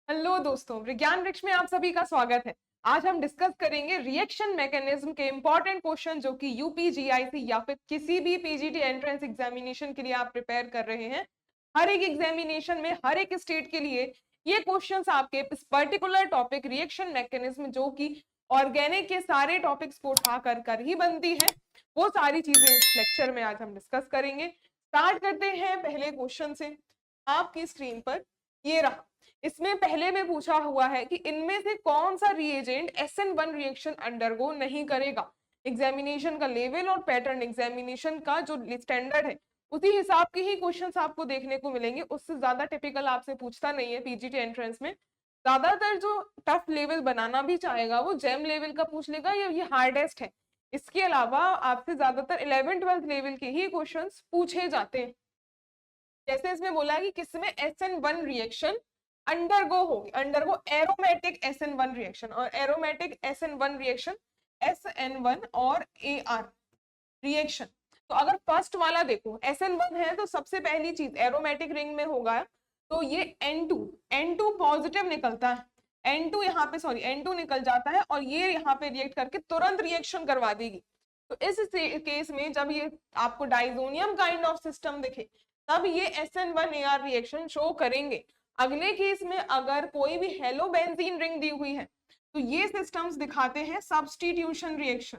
Hello दोस्तों, विज्ञान वृक्ष में आप सभी का स्वागत है। आज हम डिस्कस करेंगे रिएक्शन मैकेनिज्म के इंपॉर्टेंट क्वेश्चन जो कि यूपीजीआईसी या फिर किसी भी पीजीटी एंट्रेंस एग्जामिनेशन के लिए आप प्रिपेयर कर रहे हैं। हर एक एग्जामिनेशन में हर एक स्टेट के लिए ये क्वेश्चंस आपके इस पर्टिकुलर टॉपिक रिएक्शन मैकेनिज्म जो कि ऑर्गेनिक के सारे टॉपिक्स को उठा कर ही बनती है, वो सारी चीजें इस लेक्चर में आज हम डिस्कस करेंगे। स्टार्ट करते हैं पहले क्वेश्चन से। आपकी स्क्रीन पर ये रहा। इसमें पहले में पूछा हुआ है कि इनमें से कौन सा रिएजेंट SN1 रिएक्शन अंडरगो नहीं करेगा। एग्जामिनेशन का लेवल और पैटर्न एग्जामिनेशन का जो स्टैंडर्ड है उसी हिसाब के ही क्वेश्चंस आपको देखने को मिलेंगे। उससे ज्यादा टिपिकल आपसे पूछता नहीं है पीजीटी एंट्रेंस में। ज्यादातर जो टफ लेवल बनाना भी चाहेगा वो जेम लेवल का पूछ लेगा या ये हार्डेस्ट है। इसके अलावा आपसे ज्यादातर 11th-12th लेवल के ही क्वेश्चंस पूछे जाते हैं। जैसे इसमें बोला है कि किसमें SN1 reaction undergo aromatic SN1 reaction, और एरोमेटिक SN1 रिएक्शन SN1 और AR रिएक्शन। तो अगर फर्स्ट वाला देखो SN1 है तो सबसे पहली चीज एरोमेटिक रिंग में होगा तो ये N2 पॉजिटिव निकलता है। N2 निकल जाता है और ये यहाँ पे रिएक्ट करके तुरंत रिएक्शन करवा देगी। तो इस केस में जब ये आपको डाइजोनियम काइंड ऑफ सिस्टम दिखे तब ये SN1 AR रिएक्शन शो करेंगे। अगले केस में अगर कोई भी हेलो बेंजीन रिंग दी हुई है तो ये सिस्टम्स दिखाते हैं सब्स्टिट्यूशन रिएक्शन।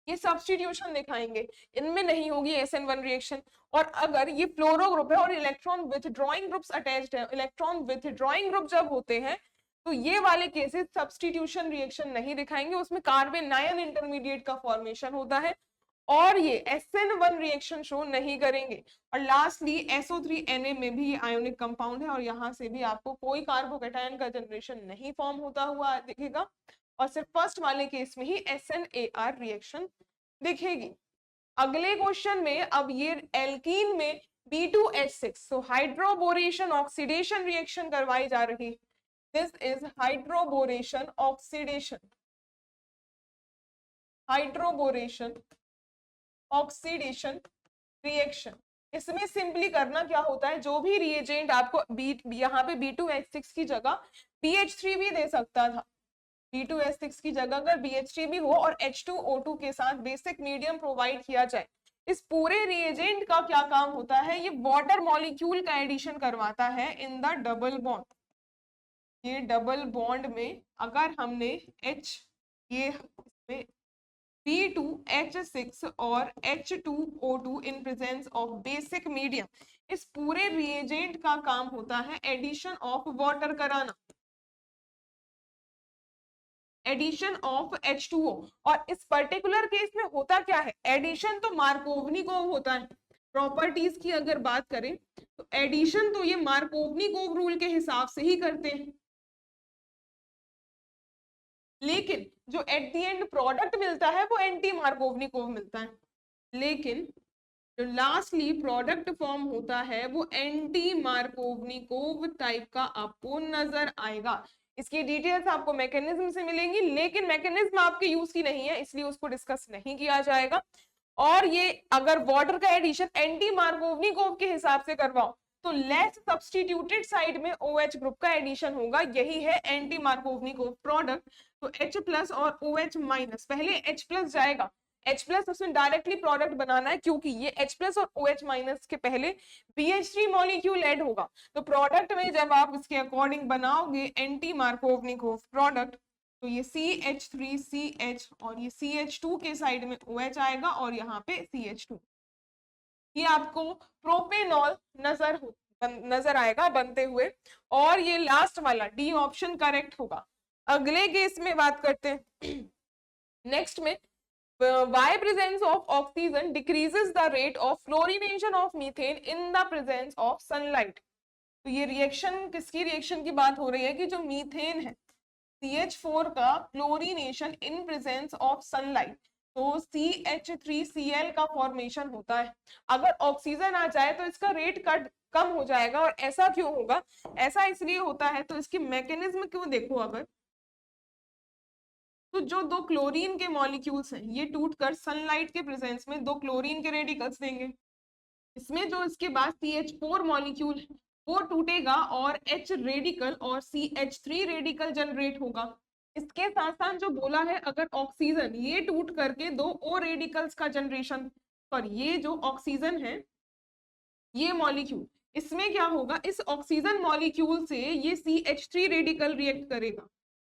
ये सब्स्टिट्यूशन दिखाएंगे, इनमें नहीं होगी SN1 रिएक्शन। और अगर ये फ्लोरो ग्रुप है और इलेक्ट्रॉन विथड्रॉइंग ग्रुप्स अटैच्ड है, इलेक्ट्रॉन विथड्रॉइंग ग्रुप जब होते हैं तो ये वाले केसेस सब्स्टिट्यूशन रिएक्शन नहीं दिखाएंगे, उसमें कार्बन आयन इंटरमीडिएट का फॉर्मेशन होता है और ये SN1 रिएक्शन शो नहीं करेंगे। और लास्टली SO3Na में भी ये आयोनिक कंपाउंड है और यहाँ से भी आपको कोई कार्बोकैटायन का जनरेशन नहीं फॉर्म होता हुआ दिखेगा और सिर्फ फर्स्ट वाले केस में ही SNAR रिएक्शन दिखेगी। अगले क्वेश्चन में अब ये एल्कीन में B2H6 सो हाइड्रोबोरेशन ऑक्सीडेशन रिएक्शन करवाई जा रही है। This is hydroboration oxidation reaction. इसमें सिंपली करना क्या होता है, जो भी रिएजेंट आपको यहाँ पे B2H6 की जगह BH3 भी दे सकता था। B2H6 की जगह अगर BH3 भी हो और H2O2 के साथ बेसिक मीडियम प्रोवाइड किया जाए, इस पूरे रिएजेंट का क्या काम होता है, ये वाटर मॉलिक्यूल का एडिशन करवाता है इन द डबल बॉन्ड। ये डबल बॉन्ड में अगर हमने ये इसमें B2H6 और H2O2 in presence of basic medium, इस पूरे रिएजेंट का काम होता है एडिशन ऑफ वाटर कराना, एडिशन ऑफ H2O। और इस पर्टिकुलर केस में होता क्या है, एडिशन तो मार्कोवनिकोव होता है। प्रॉपर्टीज की अगर बात करें तो एडिशन तो ये मार्कोवनिकोव रूल के हिसाब से ही करते हैं, लेकिन जो एट द एंड प्रोडक्ट मिलता है वो एंटी मार्कोवनिकोव मिलता है। लेकिन जो लास्टली प्रोडक्ट फॉर्म होता है वो एंटी मार्कोवनिकोव टाइप का आपको नजर आएगा। इसकी डिटेल्स आपको मैकेनिज्म से मिलेंगी, लेकिन मैकेनिज्म आपके यूज की नहीं है इसलिए उसको डिस्कस नहीं किया जाएगा। और ये अगर वाटर का एडिशन एंटी मार्कोवनिकोव के हिसाब से करवाओ तो लेस सब्स्टिट्यूटेड साइड में OH ग्रुप का एडिशन होगा, यही है एंटी मार्कोवनिकोव प्रोडक्ट। तो H+ और OH-, पहले H+ जाएगा, H+ उसमें डायरेक्टली प्रोडक्ट बनाना है क्योंकि ये H+ और OH- के पहले BH3 मॉलिक्यूल ऐड होगा। तो प्रोडक्ट में जब आप इसके अकॉर्डिंग बनाओगे एंटी मार्कोवनिकोव प्रोडक्ट तो ये CH3CH और ये CH2 के साइड में OH आएगा और यहाँ पे CH2, ये आपको प्रोपेनॉल नजर आएगा बनते हुए। और ये लास्ट वाला डी ऑप्शन करेक्ट होगा। अगले केस में बात करते हैं नेक्स्ट में, why presence of oxygen decreases the rate of fluorination of methane in the presence of sunlight। तो ये रिएक्शन किसकी रिएक्शन की बात हो रही है कि जो मीथेन है CH4 का chlorination in presence of sunlight, तो CH3Cl का फॉर्मेशन होता है। अगर ऑक्सीजन आ जाए तो इसका रेट कम हो जाएगा। और ऐसा क्यों होगा, ऐसा इसलिए होता है तो इसकी मैकेनिज्म क्यों देखो, अगर तो जो दो क्लोरीन के मॉलिक्यूल्स हैं ये टूटकर सनलाइट के प्रेजेंस में दो क्लोरीन के रेडिकल्स देंगे। इसमें जो इसके बाद CH4 मॉलिक्यूल वो टूटेगा और H रेडिकल और CH3 रेडिकल जनरेट होगा। इसके साथ साथ जो बोला है, अगर ऑक्सीजन ये टूट करके दो O रेडिकल्स का जनरेशन, पर ये जो ऑक्सीजन है ये मॉलिक्यूल, इसमें क्या होगा, इस ऑक्सीजन मॉलिक्यूल से ये CH3 रेडिकल रिएक्ट करेगा।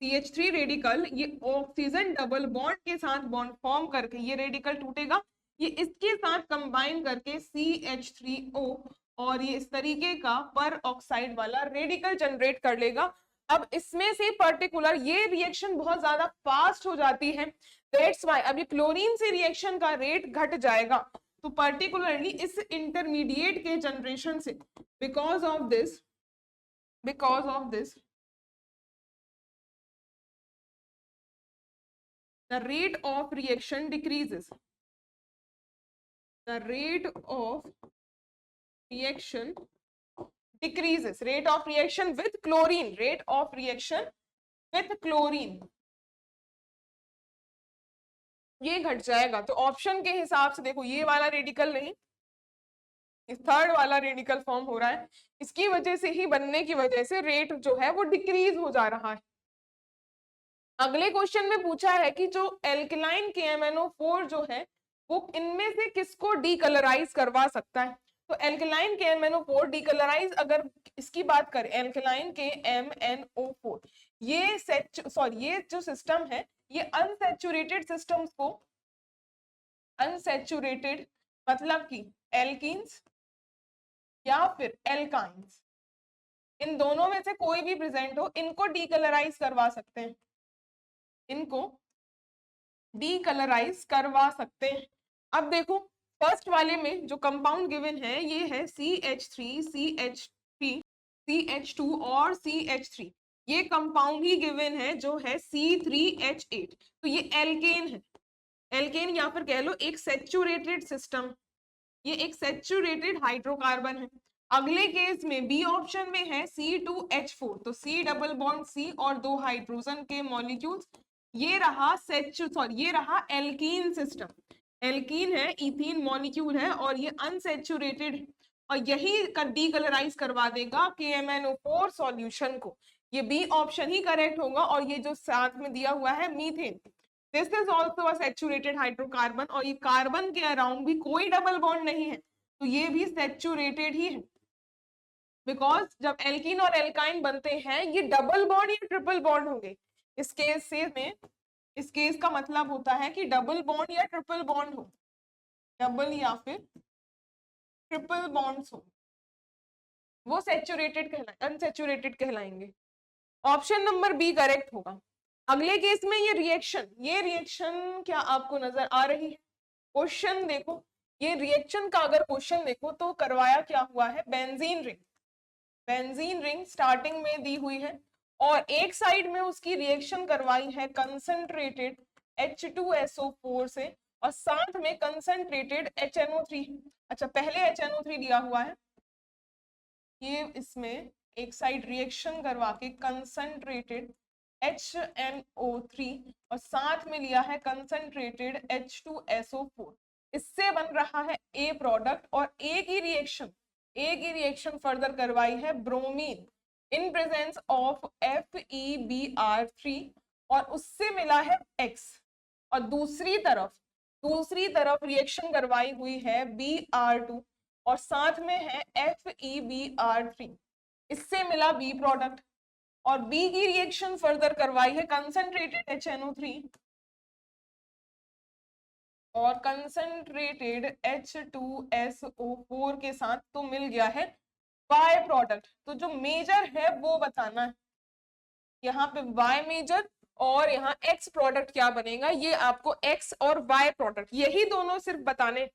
CH3 रेडिकल ये ऑक्सीजन डबल बॉन्ड के साथ बॉन्ड फॉर्म करके ये रेडिकल टूटेगा, ये इसके साथ कंबाइन करके CH3O और ये इस तरीके का पर ऑक्साइड वाला रेडिकल जनरेट कर लेगा। अब इसमें से पर्टिकुलर ये रिएक्शन बहुत ज्यादा फास्ट हो जाती है, दैट्स व्हाई अब ये क्लोरीन से रिएक्शन का रेट घट जाएगा। तो पर्टिकुलरली इस इंटरमीडिएट के जनरेशन से because of this the rate of reaction decreases. The rate of reaction decreases. Rate of reaction with chlorine. Rate of reaction with chlorine. ये घट जाएगा। तो ऑप्शन के हिसाब से देखो, ये वाला रेडिकल नहीं, इस थर्ड वाला रेडिकल फॉर्म हो रहा है, इसकी वजह से ही, बनने की वजह से रेट जो है वो डिक्रीज हो जा रहा है। अगले क्वेश्चन में पूछा है कि जो एल्कलाइन KMnO4 जो है वो इनमें से किसको डीकलराइज करवा सकता है। तो एल्कलाइन KMnO4 डीकलराइज, अगर इसकी बात करें, एल्कलाइन KMnO4 ये जो सिस्टम है ये अनसैचुरेटेड सिस्टम्स को, अनसैचुरेटेड मतलब कि एल्कीन्स या फिर एल्काइंस, इन दोनों में से कोई भी प्रेजेंट हो, इनको डीकलराइज करवा सकते हैं, इनको डीकलराइज करवा सकते हैं। अब देखो फर्स्ट वाले में जो कंपाउंड गिवन है ये है CH3, CH3, CH2 और CH3, ये कंपाउंड ही गिवन है जो है C3H8। तो ये एल्केन है, एल्केन या फिर कह लो एक सैचुरेटेड सिस्टम, ये एक सैचुरेटेड हाइड्रोकार्बन है। अगले केस में बी ऑप्शन में है C2H4, तो C डबल बॉन्ड C और दो हाइड्रोजन के मॉलिक्यूल्स, ये रहा ये रहा एल्कीन सिस्टम, एल्कीन है, इथीन मॉलिक्यूल है और ये अनसैचुरेटेड है, और यही डीकलराइज करवा देगा KMnO4 सॉल्यूशन को। ये बी ऑप्शन ही करेक्ट होगा। और ये जो साथ में दिया हुआ है methane, this is also a saturated hydrocarbon, और ये कार्बन के अराउंड भी कोई डबल बॉन्ड नहीं है, तो ये भी सैचुरेटेड ही है, बिकॉज जब एल्कीन और एल्काइन बनते हैं ये डबल बॉन्ड या ट्रिपल बॉन्ड होंगे। इस केस में, इस केस का मतलब होता है कि डबल बॉन्ड या ट्रिपल बॉन्ड हो, डबल या फिर ट्रिपल बॉन्ड्स हो, वो सैचुरेटेड अनसैचुरेटेड कहलाएंगे। ऑप्शन नंबर बी करेक्ट होगा। अगले केस में ये रिएक्शन क्या आपको नजर आ रही है? क्वेश्चन देखो, ये रिएक्शन का अगर क्वेश्चन देखो तो करवाया क्या हुआ है, बेंजीन रिंग स्टार्टिंग में दी हुई है और एक साइड में उसकी रिएक्शन करवाई है कंसंट्रेटेड H2SO4 से और साथ में कंसंट्रेटेड HNO3। अच्छा, पहले HNO3 दिया हुआ है, ये इसमें एक साइड रिएक्शन करवा के कंसंट्रेटेड HNO3 और साथ में लिया है कंसंट्रेटेड H2SO4, इससे बन रहा है ए प्रोडक्ट। और एक ही रिएक्शन फर्दर करवाई है bromine in presence of FeBr3 और उससे मिला है X, और दूसरी तरफ रिएक्शन करवाई हुई है Br2 और साथ में है FeBr3, इससे मिला बी प्रोडक्ट। और बी की रिएक्शन फर्दर करवाई है कंसंट्रेटेड HNO3 और कंसंट्रेटेड H2SO4 के साथ, तो मिल गया है बाय प्रोडक्ट। तो जो मेजर है वो बताना है, यहाँ पे वाई मेजर और यहाँ एक्स प्रोडक्ट क्या बनेगा, ये आपको एक्स और वाई प्रोडक्ट यही दोनों सिर्फ बताने।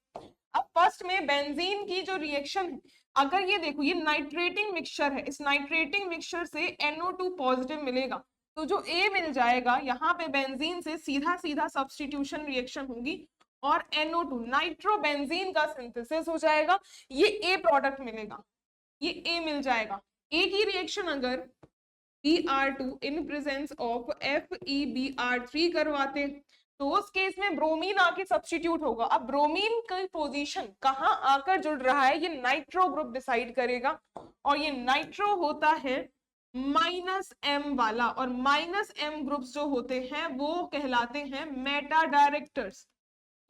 अब फर्स्ट में बेंजीन की जो रिएक्शन है, अगर ये देखो ये नाइट्रेटिंग मिक्सचर है, इस नाइट्रेटिंग मिक्सचर से NO2 पॉजिटिव मिलेगा, तो जो A मिल जाएगा यहाँ पे बेंजीन से सीधा सब्स्टिट्यूशन रिएक्शन होगी और NO2 नाइट्रोबेंजीन का सिंथेसिस हो जाएगा, ये A प्रोडक्ट मिलेगा, ये A मिल जाएगा। A की रिएक्शन अगर Br2 in presence of FeBr3 करवाते तो उस केस में ब्रोमीन आके सब्स्टिट्यूट होगा। अब ब्रोमीन की पोजीशन कहाँ आकर जुड़ रहा है ये नाइट्रो ग्रुप डिसाइड करेगा, और ये नाइट्रो होता है -M वाला, और -M ग्रुप्स जो होते हैं वो कहलाते हैं मेटा डायरेक्टर्स।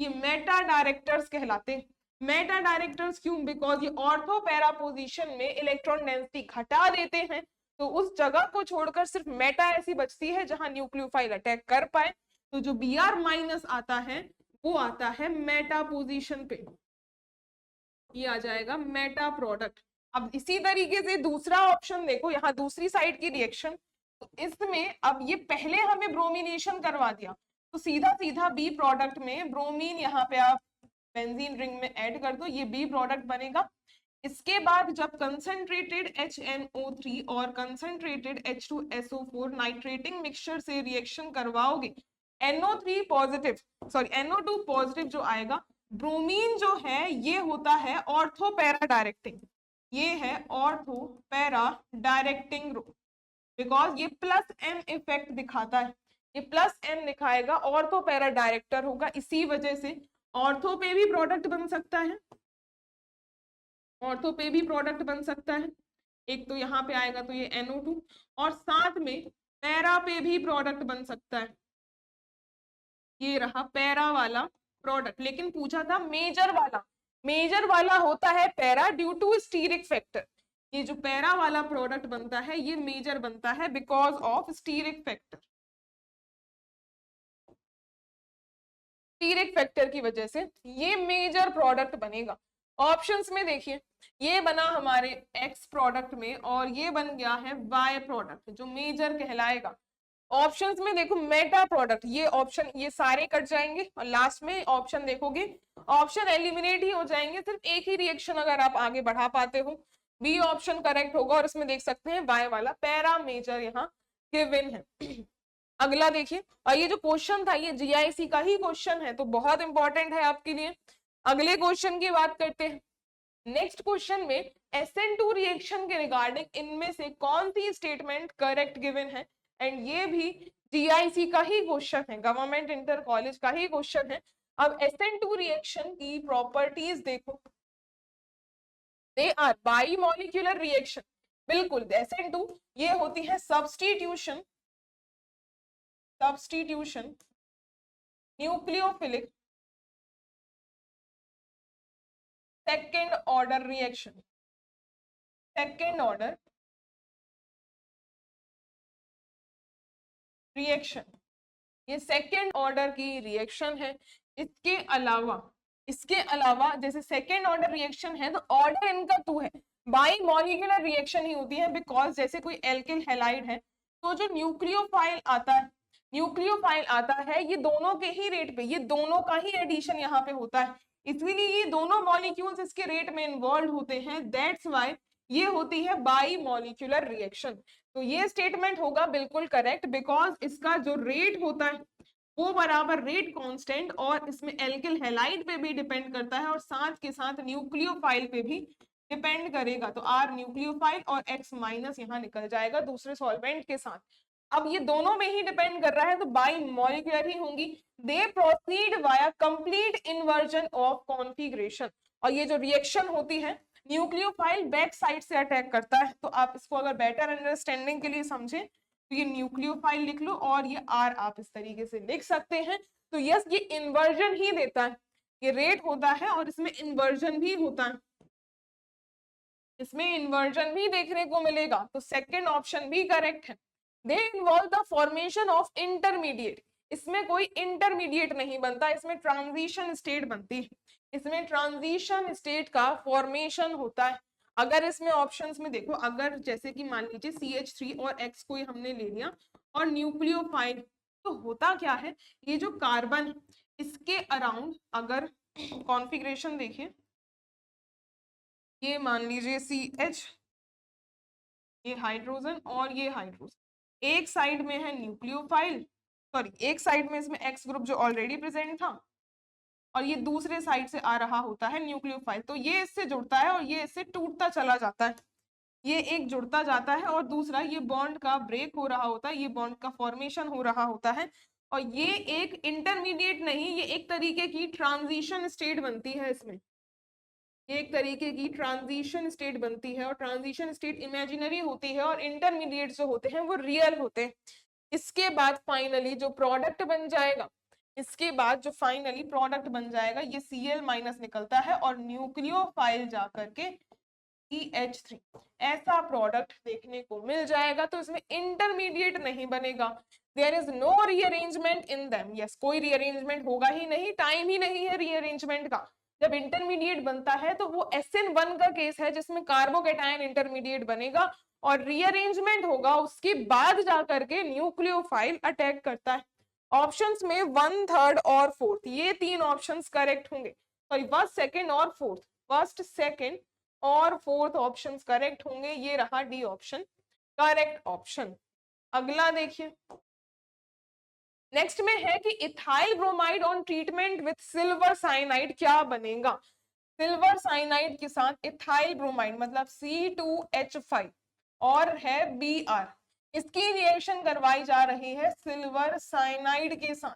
ये मेटा डायरेक्टर्स कहलाते हैं। मेटा डायरेक्टर्स क्यों? बिकॉज ये ऑर्थो पैरा पोजीशन में इलेक्ट्रॉन डेंसिटी घटा देते हैं, तो उस जगह को छोड़कर सिर्फ मेटा ऐसी बचती है जहां न्यूक्लियोफाइल अटैक कर पाए। तो जो Br- आता है वो आता है मेटा पोजीशन पे, ये आ जाएगा मेटा प्रोडक्ट। अब इसी तरीके से दूसरा ऑप्शन देखो, यहाँ दूसरी साइड की रिएक्शन, तो इसमें अब ये पहले हमें ब्रोमिनेशन करवा दिया, तो सीधा सीधा बी प्रोडक्ट में ब्रोमीन यहाँ पे आप बेंजीन रिंग में ऐड कर दो, ये बी प्रोडक्ट बनेगा। इसके बाद जब कंसंट्रेटेड HNO3 और कंसंट्रेटेड H2SO4 नाइट्रेटिंग मिक्सचर से रिएक्शन करवाओगे, NO3 positive sorry NO2 positive जो आएगा, ब्रोमीन जो है ये होता है ऑर्थो पैरा डायरेक्टिंग, ये है ortho para directing group, because ये +M इफेक्ट दिखाता है, ये +M दिखाएगा, ऑर्थो पैरा डायरेक्टर होगा, इसी वजह से ऑर्थो पे भी प्रोडक्ट बन सकता है, ऑर्थो पे भी प्रोडक्ट बन सकता है। एक तो यहाँ पे आएगा तो ये NO2, और साथ में पैरा पे भी प्रोडक्ट बन सकता है, ये रहा पैरा वाला प्रोडक्ट। लेकिन पूछा था मेजर वाला, मेजर वाला होता है para due to steric factor. ये जो पैरा वाला प्रोडक्ट बनता है ये मेजर बनता है because of steric factor, steric factor की वजह से ये मेजर प्रोडक्ट बनेगा। ऑप्शंस में देखिए, ये बना हमारे एक्स प्रोडक्ट में और ये बन गया है वाई प्रोडक्ट जो मेजर कहलाएगा। ऑप्शंस में देखो मेटा प्रोडक्ट, ये ऑप्शन ये सारे कट जाएंगे और लास्ट में ऑप्शन देखोगे ऑप्शन एलिमिनेट ही हो जाएंगे, सिर्फ एक ही रिएक्शन अगर आप आगे बढ़ा पाते हो, बी ऑप्शन करेक्ट होगा। और इसमें देख सकते हैं वाई वाला पैरा मेजर यहाँ गिवन है। अगला देखिए, और ये जो क्वेश्चन था ये जीआईसी का ही क्वेश्चन है तो बहुत इंपॉर्टेंट है आपके लिए। अगले क्वेश्चन की बात करते हैं। नेक्स्ट क्वेश्चन में SN2 रिएक्शन के रिगार्डिंग इनमें से कौन सी स्टेटमेंट करेक्ट गिवन है, एंड ये भी जीआईसी का ही क्वेश्चन है, गवर्नमेंट इंटर कॉलेज का ही क्वेश्चन है। अब SN2 रिएक्शन की प्रॉपर्टीज देखो, they are by molecular reaction, बिल्कुल SN2 ये होती है substitution, substitution nucleophilic second order reaction, second order reaction, ये सेकेंड ऑर्डर की रिएक्शन है। इसके अलावा जैसे सेकेंड ऑर्डर रिएक्शन है तो ऑर्डर इनका 2 है, बाई मॉलिक्यूलर रिएक्शन ही होती है, बिकॉज जैसे कोई एल्किल हैलाइड है तो जो न्यूक्लियोफाइल आता है, न्यूक्लियोफाइल आता है ये दोनों के ही रेट पे, ये दोनों का ही एडिशन यहाँ पे होता है, इसलिए ये दोनों मॉलिक्यूल्स इसके रेट में इन्वॉल्व होते हैं, दैट्स व्हाई ये होती है बाई मॉलिक्यूलर रिएक्शन। तो ये स्टेटमेंट होगा बिल्कुल करेक्ट, बिकॉज इसका जो रेट होता है वो बराबर रेट कांस्टेंट और इसमें एल्किल हैलाइड पे भी डिपेंड करता है और साथ के साथ न्यूक्लियोफाइल पे भी डिपेंड करेगा। तो R न्यूक्लियोफाइल और X माइनस यहाँ निकल जाएगा दूसरे सॉल्वेंट के साथ। अब ये दोनों में ही डिपेंड कर रहा है तो बाई मॉलिक्यूलर ही होंगी। They proceed via complete inversion of configuration, और ये जो रिएक्शन होती है न्यूक्लियोफाइल बैक साइड से अटैक करता है, तो आप इसको अगर बेटर अंडरस्टैंडिंग के लिए समझें तो ये न्यूक्लियोफाइल लिख लो और ये R आप इस तरीके से लिख सकते हैं। तो यस ये इन्वर्जन ही देता है, ये रेट होता है और इसमें इन्वर्जन भी होता है, इसमें इन्वर्जन भी देखने को मिलेगा, तो सेकंड ऑप्शन भी करेक्ट है। They involve the formation of intermediate, इसमें कोई इंटरमीडिएट नहीं बनता, इसमें ट्रांजिशन स्टेट बनती है, इसमें ट्रांजिशन स्टेट का फॉर्मेशन होता है। अगर इसमें ऑप्शंस में देखो, अगर जैसे कि मान लीजिए CH3 और X को हमने ले लिया और न्यूक्लियोफाइल, तो होता क्या है, ये जो कार्बन इसके अराउंड अगर कॉन्फ़िगरेशन देखिए, ये मान लीजिए CH, ये हाइड्रोजन और ये हाइड्रोजन, एक साइड में है न्यूक्लियोफाइल, सॉरी एक साइड में इसमें X ग्रुप जो ऑलरेडी प्रेजेंट था और ये दूसरे साइड से आ रहा होता है न्यूक्लियोफाइल, तो ये इससे जुड़ता है और ये इससे टूटता चला जाता है, ये एक जुड़ता जाता है और दूसरा ये बॉन्ड का ब्रेक हो रहा होता है, ये बॉन्ड का फॉर्मेशन हो रहा होता है और ये एक इंटरमीडिएट नहीं, ये एक तरीके की ट्रांजिशन स्टेट बनती है इसमें, ये एक तरीके की ट्रांजिशन स्टेट बनती है, और ट्रांजिशन स्टेट इमेजिनरी होती है और इंटरमीडिएट जो होते हैं वो रियल होते हैं। इसके बाद फाइनली जो प्रोडक्ट बन जाएगा, इसके बाद जो फाइनली प्रोडक्ट बन जाएगा ये Cl माइनस निकलता है और न्यूक्लियोफाइल जा करके CH3 ऐसा प्रोडक्ट देखने को मिल जाएगा। तो इसमें इंटरमीडिएट नहीं बनेगा, there is no rearrangement in them. Yes, कोई रीअरेंजमेंट होगा ही नहीं, टाइम ही नहीं है रीअरेंजमेंट का। जब इंटरमीडिएट बनता है तो वो SN1 का केस है जिसमें कार्बोकेटायन इंटरमीडिएट बनेगा और रीअरेंजमेंट होगा, उसके बाद जाकर के न्यूक्लियोफाइल अटैक करता है। ऑप्शंस में 1, 3rd और 4th, ये 3 ऑप्शंस करेक्ट होंगे। सॉरी, फर्स्ट, सेकंड और फोर्थ, फर्स्ट, सेकंड और फोर्थ ऑप्शंस करेक्ट होंगे। ये रहा डी ऑप्शन करेक्ट ऑप्शन। अगला देखिए, नेक्स्ट में है कि ethyl bromide on treatment with silver cyanide क्या बनेगा। सिल्वर साइनाइड के साथ इथाइल ब्रोमाइड मतलब C2H5 और है Br, इसकी रिएक्शन करवाई जा रही है सिल्वर साइनाइड के साथ।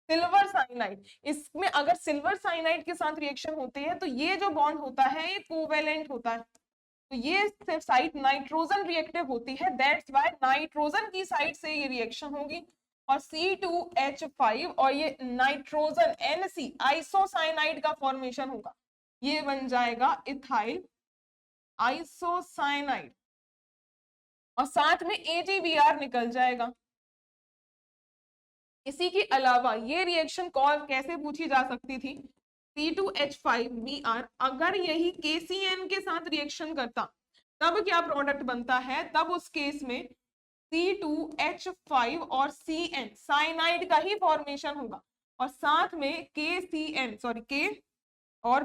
सिल्वर साइनाइड, इसमें अगर सिल्वर साइनाइड के साथ रिएक्शन होती है तो ये जो बॉन्ड होता है ये कोवेलेंट होता है, तो ये साइड नाइट्रोजन रिएक्टिव होती है, दैट्स व्हाई नाइट्रोजन की साइड से ये रिएक्शन होगी और C2H5 और ये नाइट्रोजन NC आइसोसाइनाइड का फॉर्मेशन होगा, ये बन जाएगा इथाइल आइसोसाइनाइड और साथ में AgBr निकल जाएगा। इसी के अलावा ये रिएक्शन कौन कैसे पूछी जा सकती थी, C2H5Br अगर यही KCN के साथ रिएक्शन करता तब क्या प्रोडक्ट बनता है, तब उस केस में C2H5 और Cn साइनाइड का ही फॉर्मेशन होगा और साथ में KCN सॉरी K और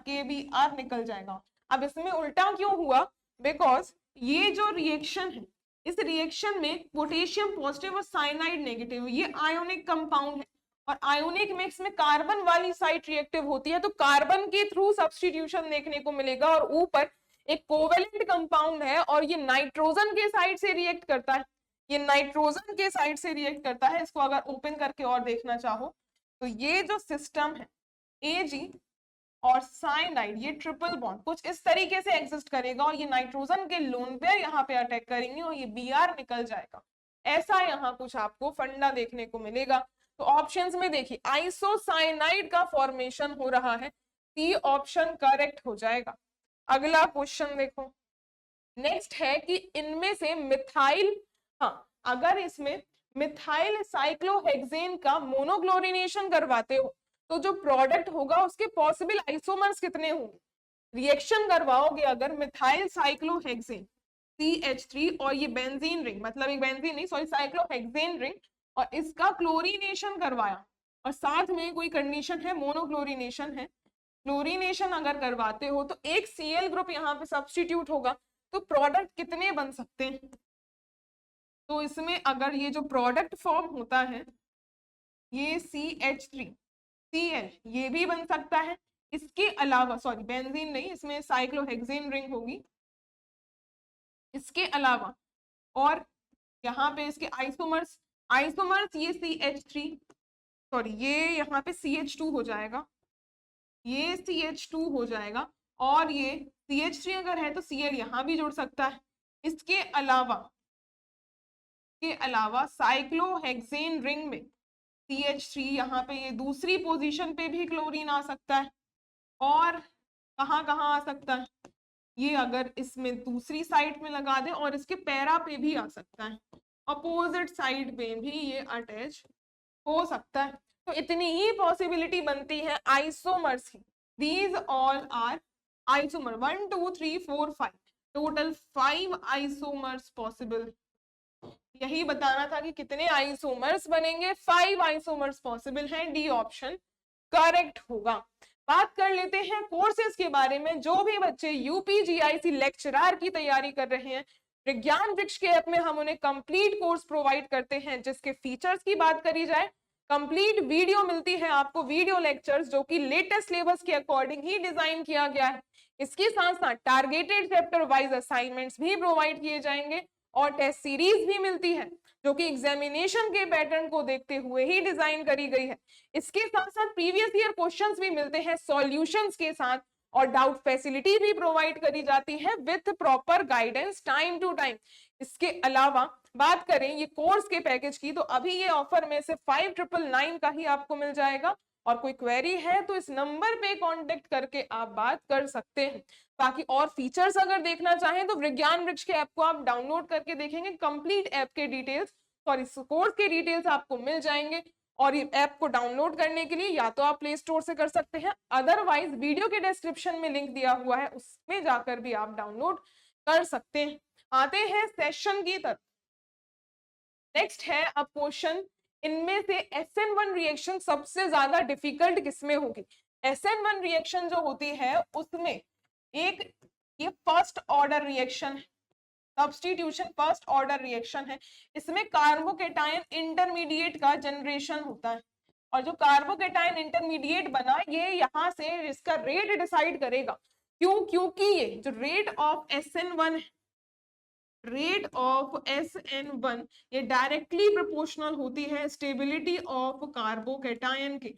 KBr निकल जाएगा। अब इसमें उल्टा क्यों हुआ, बिकॉज ये जो रिएक्शन है इस रिएक्शन में पोटेशियम पॉजिटिव और साइनाइड नेगेटिव, ये आयोनिक कंपाउंड है और आयोनिक मिक्स में कार्बन वाली साइड रिएक्टिव होती है, तो कार्बन के थ्रू सब्स्टिट्यूशन देखने को मिलेगा और ऊपर एक कोवेलेंट कंपाउंड है और ये नाइट्रोजन के साइड से रिएक्ट करता है, ये नाइट्रोजन के साइड से रिएक्ट करता है। इसको अगर ओपन करके और देखना चाहो तो ये जो सिस्टम है Ag और साइनाइड, ये ट्रिपल बॉन्ड कुछ इस तरीके से एग्जिस्ट करेगा और ये नाइट्रोजन के लोन पेयर यहाँ पे अटैक करेंगे और ये Br निकल जाएगा। ऐसा यहाँ कुछ आपको फंडा देखने को मिलेगा। तो ऑप्शंस में देखिए आइसोसाइनाइड का फॉर्मेशन हो रहा है, सी ऑप्शन करेक्ट हो जाएगा। अगला क्वेश्चन देखो, नेक्स्ट है कि इनमें से मिथाइल, हाँ अगर इसमें मिथाइल साइक्लोहेक्सेन का मोनोक्लोरिनेशन करवाते हो तो जो प्रोडक्ट होगा उसके पॉसिबल आइसोमर्स कितने होंगे। रिएक्शन करवाओगे अगर मिथाइल साइक्लोहेक्सेन CH3 और ये बेंजीन रिंग, मतलब एक बेंजीन नहीं सॉरी साइक्लोहेक्सेन रिंग, और इसका क्लोरीनेशन करवाया और साथ में कोई कंडीशन है मोनोक्लोरिनेशन है, क्लोरीनेशन अगर करवाते हो तो एक Cl ग्रुप यहाँ पे सब्स्टिट्यूट होगा, तो प्रोडक्ट कितने बन सकते हैं। तो इसमें अगर ये जो प्रोडक्ट फॉर्म होता है ये CH3 Cl ये भी बन सकता है, इसके अलावा सॉरी बेंजीन नहीं, इसमें साइक्लोहेक्सेन रिंग होगी, इसके अलावा और यहाँ पे इसके आइसोमर्स ये CH3 सॉरी ये यहाँ पे CH2 हो जाएगा, ये CH2 हो जाएगा और ये CH3 अगर है तो Cl यहाँ भी जुड़ सकता है। इसके अलावा साइक्लोहेक्सेन रिंग में CH3 यहाँ पे ये दूसरी पोजीशन पे भी क्लोरीन आ सकता है और कहाँ आ सकता है, ये अगर इसमें दूसरी साइड में लगा दे और इसके पैरा पे भी आ सकता है, अपोजिट साइड पे भी ये अटैच हो सकता है। तो इतनी ही पॉसिबिलिटी बनती है आइसोमर्स की, these all are isomer 1 2 3 4 5 total 5 isomers possible. यही बताना था कि कितने आइसोमर्स बनेंगे, 5 आइसोमर्स पॉसिबल हैं, डी ऑप्शन करेक्ट होगा। बात कर लेते हैं कोर्सेज के बारे में। जो भी बच्चे यूपीजीआईसी लेक्चरर की तैयारी कर रहे हैं, विज्ञान वृक्ष के ऐप में हम उन्हें कंप्लीट कोर्स प्रोवाइड करते हैं, जिसके फीचर्स की बात करी जाए कंप्लीट वीडियो मिलती है आपको, वीडियो लेक्चर्स जो कि लेटेस्ट सिलेबस के अकॉर्डिंग ही डिजाइन किया गया है। इसके साथ साथ टारगेटेड चैप्टर वाइज असाइनमेंट्स भी प्रोवाइड किए जाएंगे और टेस्ट सीरीज भी मिलती है। जो कि एग्जामिनेशन के पैटर्न को देखते हुए ही डिजाइन करी गई है। इसके साथ साथ प्रीवियस ईयर क्वेश्चंस भी मिलते हैं सॉल्यूशंस के साथ, और डाउट फैसिलिटी भी प्रोवाइड करी जाती है with proper guidance time to time. इसके अलावा बात करें ये कोर्स के पैकेज की, तो अभी ये ऑफर में से 5999 का ही आपको मिल जाएगा। और कोई क्वेरी है तो इस नंबर पे कांटेक्ट करके आप बात कर सकते हैं। बाकी और फीचर्स अगर देखना चाहें तो विज्ञान वृक्ष के ऐप को आप डाउनलोड करके देखेंगे, कंप्लीट ऐप के डिटेल्स और इस कोर्स के डिटेल्स आपको मिल जाएंगे। और ये ऐप को डाउनलोड करने के लिए या तो आप प्ले स्टोर से कर सकते हैं, अदरवाइज वीडियो के डिस्क्रिप्शन में लिंक दिया हुआ है उसमें जाकर भी आप डाउनलोड कर सकते हैं। आते हैं सेशन की तरफ। नेक्स्ट है अब क्वेश्चन, इनमें से SN1 रिएक्शन सबसे ज्यादा डिफिकल्ट किसमें होगी? SN1 रिएक्शन जो होती है उसमें एक ये फर्स्ट ऑर्डर रिएक्शन है, सब्स्टिट्यूशन फर्स्ट ऑर्डर रिएक्शन है। इसमें कार्बोकेटायन इंटरमीडिएट का जनरेशन होता है, और जो कार्बोकेटायन इंटरमीडिएट बना ये यहाँ से इसका रेट डिसाइड करेगा। क्यों? क्योंकि ये जो रेट ऑफ SN1 ये डायरेक्टली प्रोपोर्शनल होती है स्टेबिलिटी ऑफ कार्बोकेटायन के,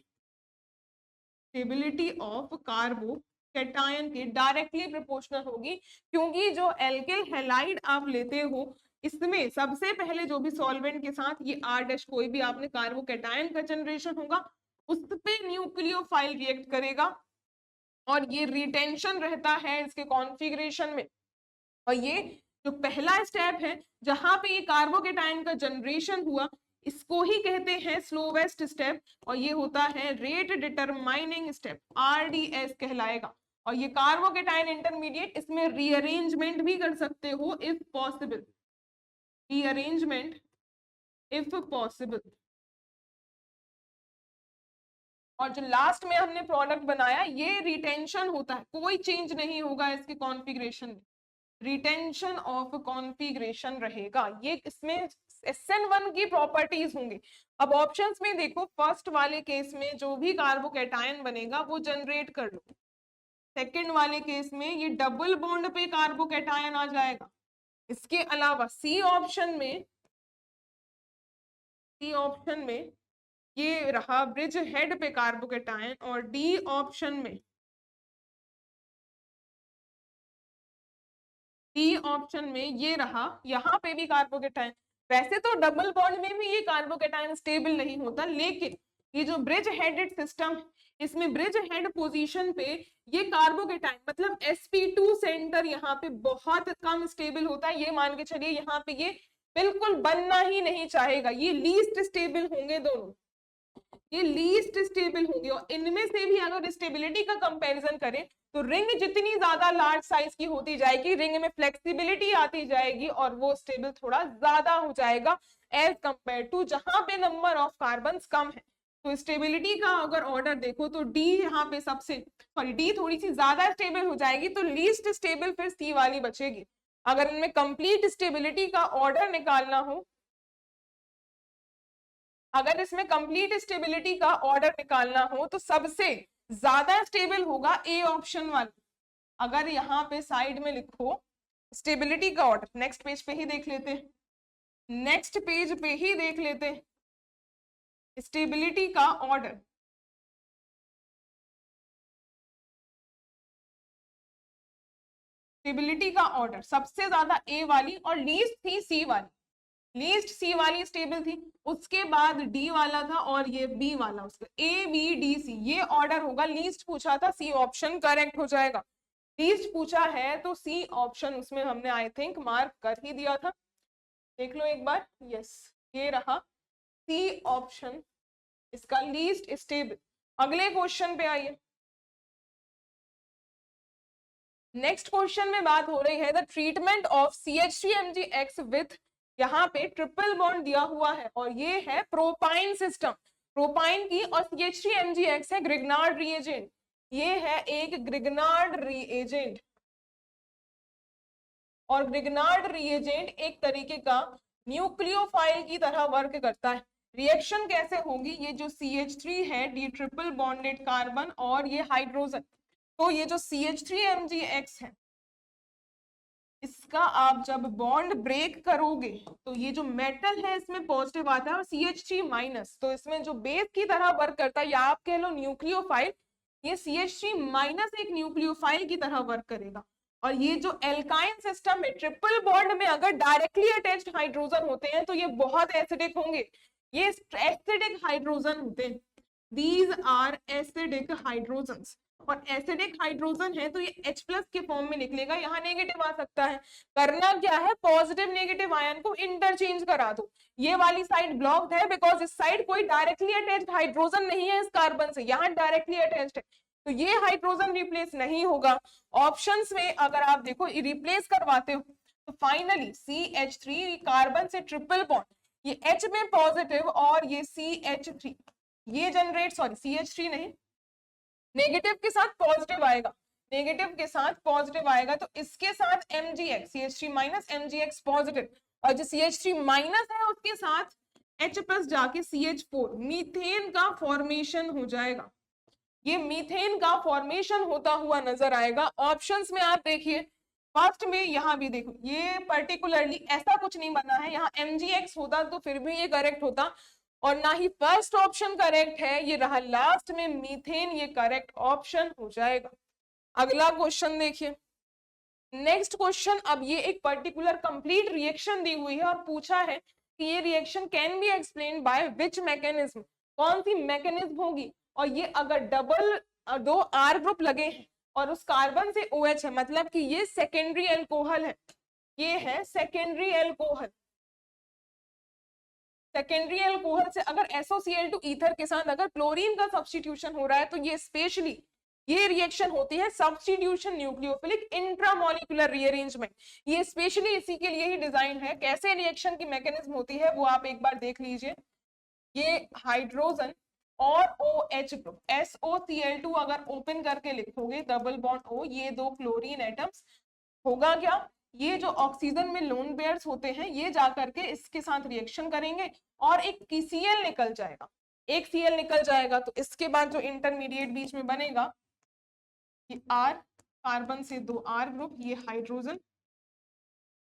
स्टेबिलिटी ऑफ कार्बोकेटायन के डायरेक्टली प्रोपोर्शनल होगी। क्योंकि जो एल्किल हैलाइड आप लेते हो इसमें सबसे पहले जो भी सॉल्वेंट के साथ ये R' कोई भी आपने कार्बोकेटायन का जनरेशन होगा उस पे न्यूक्लियोफाइल रिएक्ट करेगा, और ये रिटेंशन रहता है इसके कॉन्फ़िगरेशन में। और ये जो पहला स्टेप है जहां पे ये कार्बोकेटायन का जनरेशन हुआ इसको ही कहते हैं स्लोवेस्ट स्टेप, और ये होता है रेट डिटरमाइनिंग स्टेप, RDS कहलाएगा। और ये कार्बोकेटायन इंटरमीडिएट इसमें रीअरेंजमेंट भी कर सकते हो if possible, rearrangement if possible. और जो लास्ट में हमने प्रोडक्ट बनाया ये रिटेंशन होता है, कोई चेंज नहीं होगा इसके कॉन्फ़िगरेशन में, रिटेंशन ऑफ कॉन्फ़िगरेशन रहेगा। ये इसमें SN1 की प्रॉपर्टीज होंगी। अब ऑप्शंस में देखो, फर्स्ट वाले केस में जो भी कार्बोकेटायन बनेगा वो जनरेट कर लो, सेकंड वाले केस में ये डबल बॉन्ड पे कार्बोकेटायन आ जाएगा। इसके अलावा सी ऑप्शन में ये रहा ब्रिज हेड पे कार्बोकेटायन, और डी ऑप्शन में ये रहा यहाँ पे भी कार्बोकेटायन। वैसे तो डबल बॉन्ड में भी ये कार्बोकेटायन स्टेबल नहीं होता, लेकिन ये जो ब्रिज हेडेड सिस्टम है इसमें ब्रिज हेड पोजीशन पे ये कार्बोकेटायन मतलब sp2 सेंटर यहाँ पे बहुत कम स्टेबल होता है। ये मान के चलिए यहाँ पे ये बिल्कुल बनना ही नहीं चाहेगा, ये लीस्ट स्टेबल होंगे दोनों, ये लीस्ट स्टेबल होंगे। और इनमें से भी अगर स्टेबिलिटी का कंपैरिजन करें तो रिंग जितनी ज्यादा लार्ज साइज की होती जाएगी रिंग में फ्लेक्सिबिलिटी आती जाएगी और वो स्टेबल थोड़ा ज्यादा हो जाएगा एज कंपेयर टू जहां पे नंबर ऑफ कार्बन्स कम है। तो स्टेबिलिटी का अगर ऑर्डर देखो तो डी यहाँ पे डी थोड़ी सी ज्यादा स्टेबल हो जाएगी, तो लीस्ट स्टेबल फिर सी वाली बचेगी। अगर इनमें कंप्लीट स्टेबिलिटी का ऑर्डर निकालना हो, अगर इसमें कंप्लीट स्टेबिलिटी का ऑर्डर निकालना हो तो सबसे ज्यादा स्टेबल होगा ए ऑप्शन वाला। अगर यहाँ पे साइड में लिखो स्टेबिलिटी का ऑर्डर, नेक्स्ट पेज पे ही देख लेते हैं, नेक्स्ट पेज पे ही देख लेते हैं स्टेबिलिटी का ऑर्डर। स्टेबिलिटी का ऑर्डर सबसे ज्यादा ए वाली और लीस्ट थी सी वाली, लीस्ट सी वाली स्टेबल थी, उसके बाद डी वाला था और ये बी वाला, उसका ए बी डी सी ये ऑर्डर होगा। लीस्ट पूछा था सी ऑप्शन करेक्ट हो जाएगा, लीस्ट पूछा है तो सी ऑप्शन उसमें हमने आई थिंक मार्क कर ही दिया था, देख लो एक बार। यस ये रहा सी ऑप्शन इसका लीस्ट स्टेबल। अगले क्वेश्चन पे आइए। नेक्स्ट क्वेश्चन में बात हो रही है the treatment of CH3MgX with, यहाँ पे ट्रिपल बॉन्ड दिया हुआ है और ये है प्रोपाइन सिस्टम, प्रोपाइन की, और CH3MgX है ग्रिग्नार्ड रिएजेंट, ये है एक ग्रिग्नार्ड रिएजेंट, और ग्रिग्नार्ड रिएजेंट एक तरीके का न्यूक्लियोफाइल की तरह वर्क करता है। रिएक्शन कैसे होगी, ये जो CH3 है डी ट्रिपल बॉन्डेड कार्बन और ये हाइड्रोजन, तो ये जो CH3MgX है इस इसका आप जब बॉन्ड ब्रेक करोगे तो ये जो मेटल है इसमें पॉजिटिव आता है और CH3 माइनस, तो इसमें जो बेस की तरह वर्क करता है या आप कह लो न्यूक्लियोफाइल, ये CH3 माइनस एक न्यूक्लियोफाइल की तरह वर्क करेगा। और ये जो एल्काइन सिस्टम में ट्रिपल बॉन्ड में अगर डायरेक्टली अटैच्ड हाइड्रोजन होते हैं तो ये बहुत एसिडिक होंगे, ये एसिडिक हाइड्रोजन होते हैं, दीज आर एसिडिक हाइड्रोजन्स। और एसिडिक हाइड्रोजन है तो ये H प्लस के फॉर्म में निकलेगा, यहाँ नेगेटिव आ सकता है। करना क्या है, पॉजिटिव नेगेटिव आयन को इंटरचेंज करा दो। ये वाली साइड ब्लॉक्ड है बिकॉज इस साइड कोई डायरेक्टली अटैच्ड हाइड्रोजन नहीं है इस कार्बन से, यहाँ डायरेक्टली अटैच्ड है, तो ये हाइड्रोजन रिप्लेस नहीं होगा। ऑप्शंस में अगर आप देखो रिप्लेस करवाते हो तो फाइनली CH3 कार्बन से ट्रिपल बॉन्ड, ये H में पॉजिटिव और ये CH3 ये जनरेट, सॉरी CH3 नहीं, नेगेटिव के साथ पॉजिटिव आएगा, नेगेटिव के साथ पॉजिटिव आएगा, तो इसके साथ MgX CH3 minus MgX positive, और जो CH3 माइनस है उसके साथ H प्लस जाके CH4 मीथेन का फॉर्मेशन हो जाएगा, ये मीथेन का फॉर्मेशन होता हुआ नजर आएगा। ऑप्शंस में आप देखिए, फर्स्ट में यहाँ भी देखो ये पर्टिकुलरली ऐसा कुछ नहीं बना है, यहाँ MgX होता तो फिर भी ये करेक्ट होता, और ना ही फर्स्ट ऑप्शन करेक्ट है, ये रहा लास्ट में मीथेन, ये करेक्ट ऑप्शन हो जाएगा। अगला क्वेश्चन देखिए, नेक्स्ट क्वेश्चन, अब ये एक पर्टिकुलर कंप्लीट रिएक्शन दी हुई है और पूछा है कि ये reaction can be explain by which mechanism, कौन सी मैकेनिज्म होगी, और ये अगर डबल दो R ग्रुप लगे हैं और उस कार्बन से OH है, मतलब कि ये सेकेंडरी एल्कोहल है, ये है सेकेंडरी एल्कोहल। सेकेंडरी एल्कोहल से अगर SOCl2 ईथर के साथ अगर क्लोरीन का सब्स्टिट्यूशन हो रहा है तो ये स्पेशली ये रिएक्शन होती है सब्स्टिट्यूशन न्यूक्लियोफिलिक इंट्रामोलिकुलर रीअरेंजमेंट, ये स्पेशली इसी के लिए ही डिजाइन है। कैसे रिएक्शन की मैकेनिज्म होती है वो आप एक बार देख लीजिए, ये हाइड्रोजन और OH ग्रुप SOCl2 अगर ओपन करके लिखोगे डबल बॉन्ड O, ये दो क्लोरीन एटम्स, होगा क्या, ये जो ऑक्सीजन में लोन पेयर्स होते हैं ये जाकर के इसके साथ रिएक्शन करेंगे और एक Cl निकल जाएगा, एक Cl निकल जाएगा, तो इसके बाद जो इंटरमीडिएट बीच में बनेगा ये R, कार्बन से दो R ग्रुप, ये हाइड्रोजन,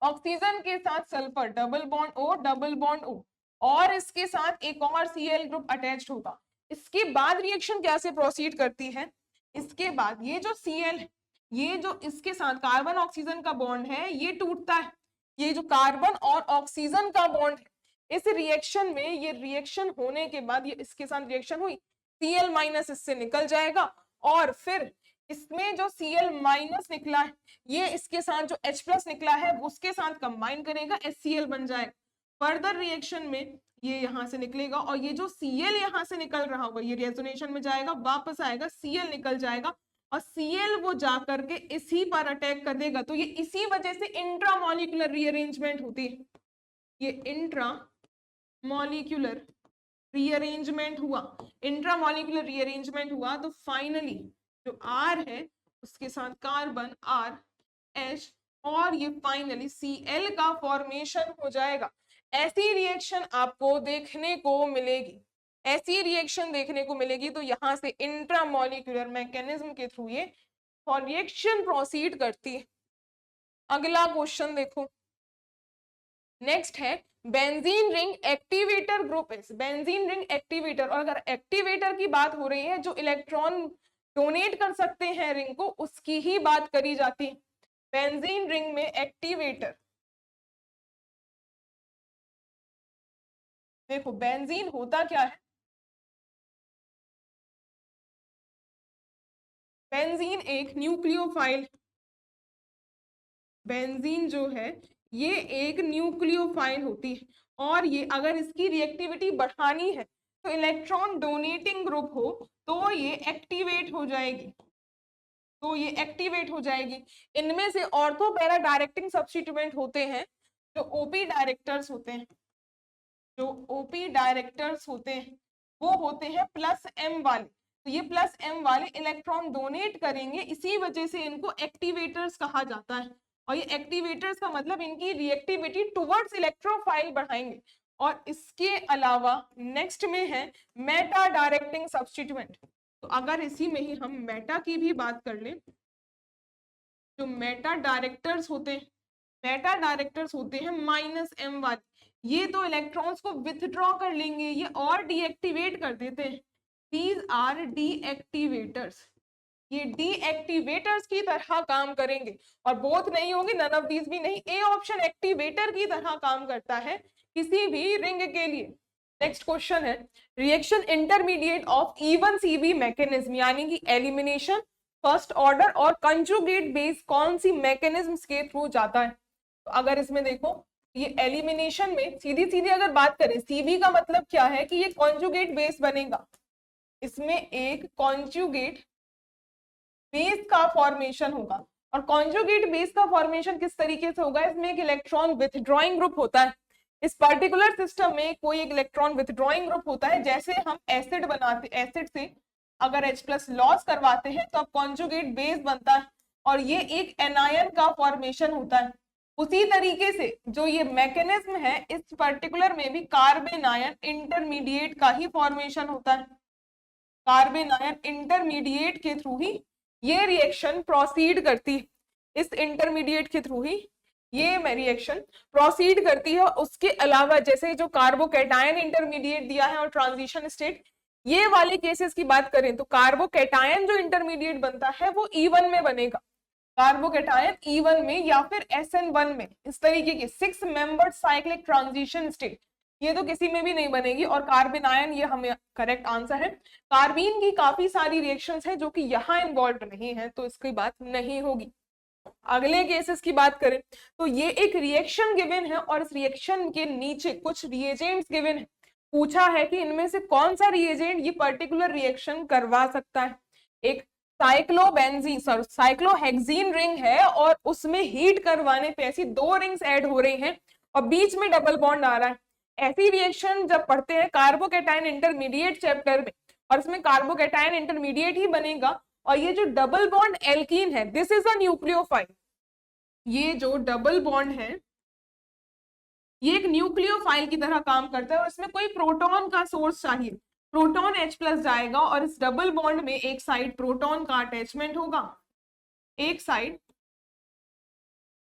ऑक्सीजन के साथ sulphur double bond O, double bond O, और इसके साथ एक और Cl ग्रुप अटैच्ड होगा। इसके बाद रिएक्शन कैसे प्रोसीड करती है, इसके बाद ये जो Cl, ये जो इसके साथ कार्बन ऑक्सीजन का बॉन्ड है ये टूटता है, ये जो कार्बन और ऑक्सीजन का बॉन्ड है इस रिएक्शन में, ये रिएक्शन होने के बाद ये इसके साथ रिएक्शन हुई, Cl माइनस इससे निकल जाएगा और फिर इसमें जो Cl माइनस निकला है ये इसके साथ जो H प्लस निकला है उसके साथ कंबाइन करेगा, HCl बन जाएगा। फर्दर रिएक्शन में ये यहाँ से निकलेगा और ये जो Cl यहाँ से निकल रहा होगा ये रेजोनेशन में जाएगा, वापस आएगा, Cl निकल जाएगा और Cl वो जा करके इसी पर अटैक कर देगा, तो ये इसी वजह से इंट्रामोलिकुलर रीअरेंजमेंट होती है, ये इंट्रामोलिकुलर रीअरेंजमेंट हुआ, इंट्रामोलिकुलर रीअरेंजमेंट हुआ तो फाइनली जो R है उसके साथ कार्बन R H और ये फाइनली Cl का फॉर्मेशन हो जाएगा। ऐसी रिएक्शन आपको देखने को मिलेगी, ऐसी रिएक्शन देखने को मिलेगी, तो यहाँ से इंट्रामोलिकुलर मैकेनिज्म के थ्रू ये रिएक्शन प्रोसीड करती है। अगला क्वेश्चन देखो, नेक्स्ट है benzene ring activator group is, benzene ring activator, और अगर एक्टिवेटर की बात हो रही है जो इलेक्ट्रॉन डोनेट कर सकते हैं रिंग को उसकी ही बात करी जाती है। बेंजीन रिंग में एक्टिवेटर, देखो बेंजीन होता क्या है, बेंजीन एक न्यूक्लियोफाइल, बेंजीन जो है ये एक न्यूक्लियोफाइल होती है और ये अगर इसकी रिएक्टिविटी बढ़ानी है तो इलेक्ट्रॉन डोनेटिंग ग्रुप हो तो ये एक्टिवेट हो जाएगी, तो ये एक्टिवेट हो जाएगी। इनमें से ऑर्थो पैरा डायरेक्टिंग सब्स्टिट्यूएंट होते हैं जो ओपी डायरेक्टर्स होते हैं, जो ओपी डायरेक्टर्स होते हैं वो होते हैं प्लस एम वाले, तो ये प्लस एम वाले इलेक्ट्रॉन डोनेट करेंगे, इसी वजह से इनको एक्टिवेटर्स कहा जाता है। और ये एक्टिवेटर्स का मतलब इनकी रिएक्टिविटी टुवर्ड्स इलेक्ट्रोफाइल बढ़ाएंगे। और इसके अलावा नेक्स्ट में है मेटा डायरेक्टिंग सब्स्टिट्यूएंट, तो अगर इसी में ही हम मेटा की भी बात कर लें, जो मेटा डायरेक्टर्स होते हैं मेटा डायरेक्टर्स होते हैं -m वाले, ये तो इलेक्ट्रॉन्स को विथड्रॉ कर लेंगे, ये और डीएक्टिवेट कर देते हैं। दीज आर डीएक्टिवेटर्स, ये डीएक्टिवेटर्स की तरह काम करेंगे। और बोथ नहीं होंगे, नन ऑफ दीज भी नहीं, ए ऑप्शन एक्टिवेटर की तरह काम करता है किसी भी रिंग के लिए। नेक्स्ट क्वेश्चन है, reaction intermediate of even CV mechanism, यानी कि एलिमिनेशन, फर्स्ट ऑर्डर और कंजुगेट बेस कौन सी मैकेनिज्म्स के थ्रू जाता है? तो अगर इसमें देखो, ये एलिमिनेशन में सीधी सीधी अगर बात करें, सीवी का मतलब क्या है कि ये कॉन्जुगेट बेस बनेगा, इसमें एक कॉन्जुगेट बेस का फॉर्मेशन होगा। और कॉन्जुगेट बेस का फॉर्मेशन किस तरीके से होगा? इसमें एक इलेक्ट्रॉन विथड्रॉइंग ग्रुप होता है, इस पर्टिकुलर सिस्टम में कोई एक इलेक्ट्रॉन विथड्रॉइंग ग्रुप होता है। जैसे हम एसिड बनाते, एसिड से अगर H+ लॉस करवाते हैं तो अब कॉन्जुगेट बेस बनता है और ये एक एनायन का फॉर्मेशन होता है। उसी तरीके से जो ये मैकेनिज्म है, इस पर्टिकुलर में भी कार्बन आयन इंटरमीडिएट का ही फॉर्मेशन होता है। कार्बन आयन इंटरमीडिएट के थ्रू ही ये रिएक्शन प्रोसीड करती है, इस इंटरमीडिएट के थ्रू ही ये रिएक्शन प्रोसीड करती है। उसके अलावा जैसे जो कार्बोकैटायन इंटरमीडिएट दिया है और ट्रांजिशन स्टेट, ये वाले केसेस की बात करें तो कार्बोकैटायन जो इंटरमीडिएट बनता है वो E1 में बनेगा, कार्बोकैटायन E1 में या फिर SN1 में। इस तरीके के 6 मेंबर्ड साइक्लिक ट्रांजिशन स्टेट, ये तो किसी में भी नहीं बनेगी। और कार्बन आयन, ये हमें करेक्ट आंसर है। कार्बीन की काफी सारी रिएक्शंस है जो कि यहाँ इन्वॉल्व नहीं है, तो इसकी बात नहीं होगी। अगले केसेस की बात करें तो ये एक रिएक्शन गिवन है और इस रिएक्शन के नीचे कुछ रिएजेंट्स गिवन है। पूछा है कि इनमें से कौन सा रिएजेंट ये पर्टिकुलर रिएक्शन करवा सकता है। एक साइक्लोहेक्सीन रिंग है और उसमें हीट करवाने पे ऐसी 2 रिंग्स ऐड हो रही हैं और बीच में डबल बॉन्ड आ रहा है। ऐसी रिएक्शन जब पढ़ते हैं कार्बोकैटायन इंटरमीडिएट चैप्टर में, और इसमें कार्बोकैटायन इंटरमीडिएट ही बनेगा। और ये जो डबल बॉन्ड एल्कीन है, दिस इज अ न्यूक्लियोफाइल, ये जो डबल बॉन्ड है ये एक न्यूक्लियोफाइल की तरह काम करता है और इसमें कोई प्रोटॉन का सोर्स चाहिए। प्रोटॉन H+ जाएगा और इस डबल बॉन्ड में एक साइड प्रोटॉन का अटैचमेंट होगा, एक साइड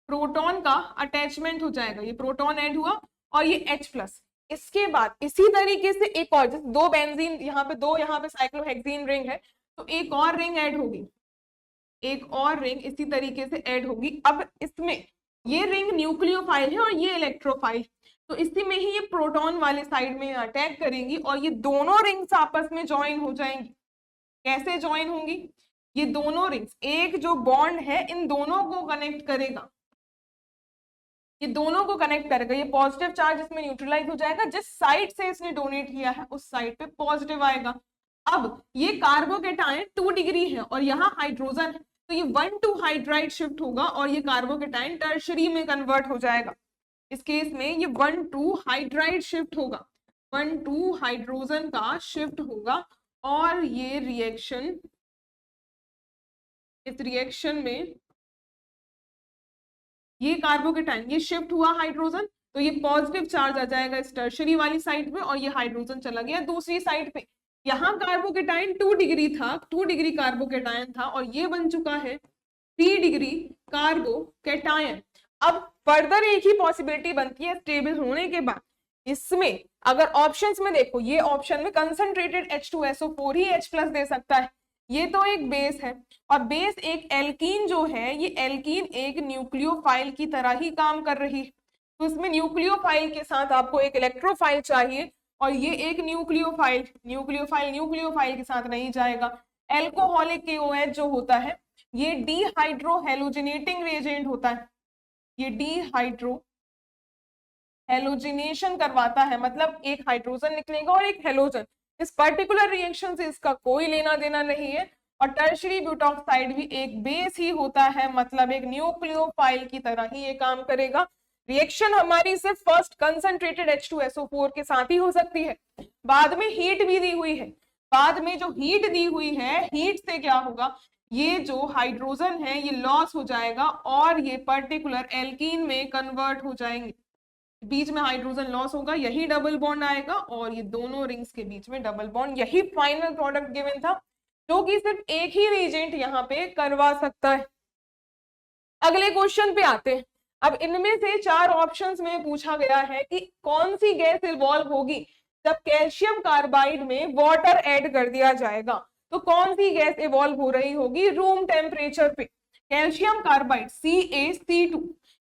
प्रोटॉन का अटैचमेंट हो जाएगा, ये प्रोटॉन ऐड हुआ और ये H+। इसके बाद इसी तरीके से एक और, जैसे 2 बेंजीन यहाँ पे, 2 यहाँ पे साइक्लोहेक्सीन रिंग है, तो एक और रिंग ऐड होगी, एक और रिंग इसी तरीके से ऐड होगी। अब इसमें ये रिंग न्यूक्लियोफाइल है और ये इलेक्ट्रोफाइल, तो इसी में ही ये प्रोटॉन वाले साइड में अटैक करेंगी और ये दोनों रिंग्स आपस में ज्वाइन हो जाएंगी। कैसे ज्वाइन होंगी? ये दोनों रिंग्स, एक जो बॉन्ड है इन दोनों को कनेक्ट करेगा, ये दोनों को कनेक्ट करेगा। ये पॉजिटिव चार्ज इसमें न्यूट्रलाइज हो जाएगा, जिस साइड से इसने डोनेट किया है उस साइड पे पॉजिटिव आएगा। अब ये कार्बोकैटायन 2 डिग्री है और यहाँ हाइड्रोजन है, तो ये 1,2 हाइड्राइड शिफ्ट होगा और ये कार्बोकैटायन टर्शरी में कन्वर्ट हो जाएगा। इस केस में ये 1,2 हाइड्राइड शिफ्ट होगा, 1,2 हाइड्रोजन का शिफ्ट होगा और ये रिएक्शन, इस रिएक्शन में ये कार्बोकैटायन ये शिफ्ट हुआ हाइड्रोजन, तो ये पॉजिटिव चार्ज आ जाएगा इस टर्शरी वाली साइड पे और ये हाइड्रोजन चला गया दूसरी साइड पे। यहाँ कार्बोकैटायन 2 डिग्री था, 2 डिग्री कार्बोकैटायन था और ये बन चुका है 3 डिग्री कार्बोकैटायन। अब फर्दर एक ही पॉसिबिलिटी बनती है स्टेबल होने के बाद, इसमें अगर ऑप्शंस में देखो, ये ऑप्शन में कंसंट्रेटेड H2SO4 ही H+ दे सकता है। ये तो एक बेस है और बेस एक एल्कीन जो है, ये एल्कीन एक न्यूक्लियोफाइल की तरह ही काम कर रही है, तो इसमें न्यूक्लियोफाइल के साथ आपको एक इलेक्ट्रोफाइल चाहिए और ये एक न्यूक्लियोफाइल न्यूक्लियोफाइल के साथ नहीं जाएगा। एल्कोहलिक KOH जो होता है ये डीहाइड्रो हेलोजिनेटिंग रिएजेंट होता है, ये डीहाइड्रो हेलोजिनेशन करवाता है, मतलब एक हाइड्रोजन निकलेगा और एक हेलोजन। इस पर्टिकुलर रिएक्शन से इसका कोई लेना देना नहीं है। और टर्शरी ब्यूटॉक्साइड भी एक बेस ही होता है, मतलब एक न्यूक्लियोफाइल की तरह ही ये काम करेगा। रिएक्शन हमारी सिर्फ फर्स्ट कंसंट्रेटेड H2SO4 के साथ ही हो सकती है, बाद में हीट भी दी हुई है। बाद में जो हीट दी हुई है, हीट से क्या होगा, ये जो हाइड्रोजन है ये लॉस हो जाएगा और ये पर्टिकुलर एल्कीन में कन्वर्ट हो जाएंगे। बीच में हाइड्रोजन लॉस होगा, यही डबल बॉन्ड आएगा और ये दोनों रिंग्स के बीच में डबल बॉन्ड, यही फाइनल प्रोडक्ट गिवन था जो कि सिर्फ एक ही रिएजेंट यहाँ पे करवा सकता है। अगले क्वेश्चन पे आते हैं। अब इनमें से 4 ऑप्शंस में पूछा गया है कि कौन सी गैस इवॉल्व होगी जब कैल्शियम कार्बाइड में वाटर ऐड कर दिया जाएगा। तो कौन सी गैस इवॉल्व हो रही होगी रूम टेम्परेचर पे। कैल्शियम कार्बाइड CaC2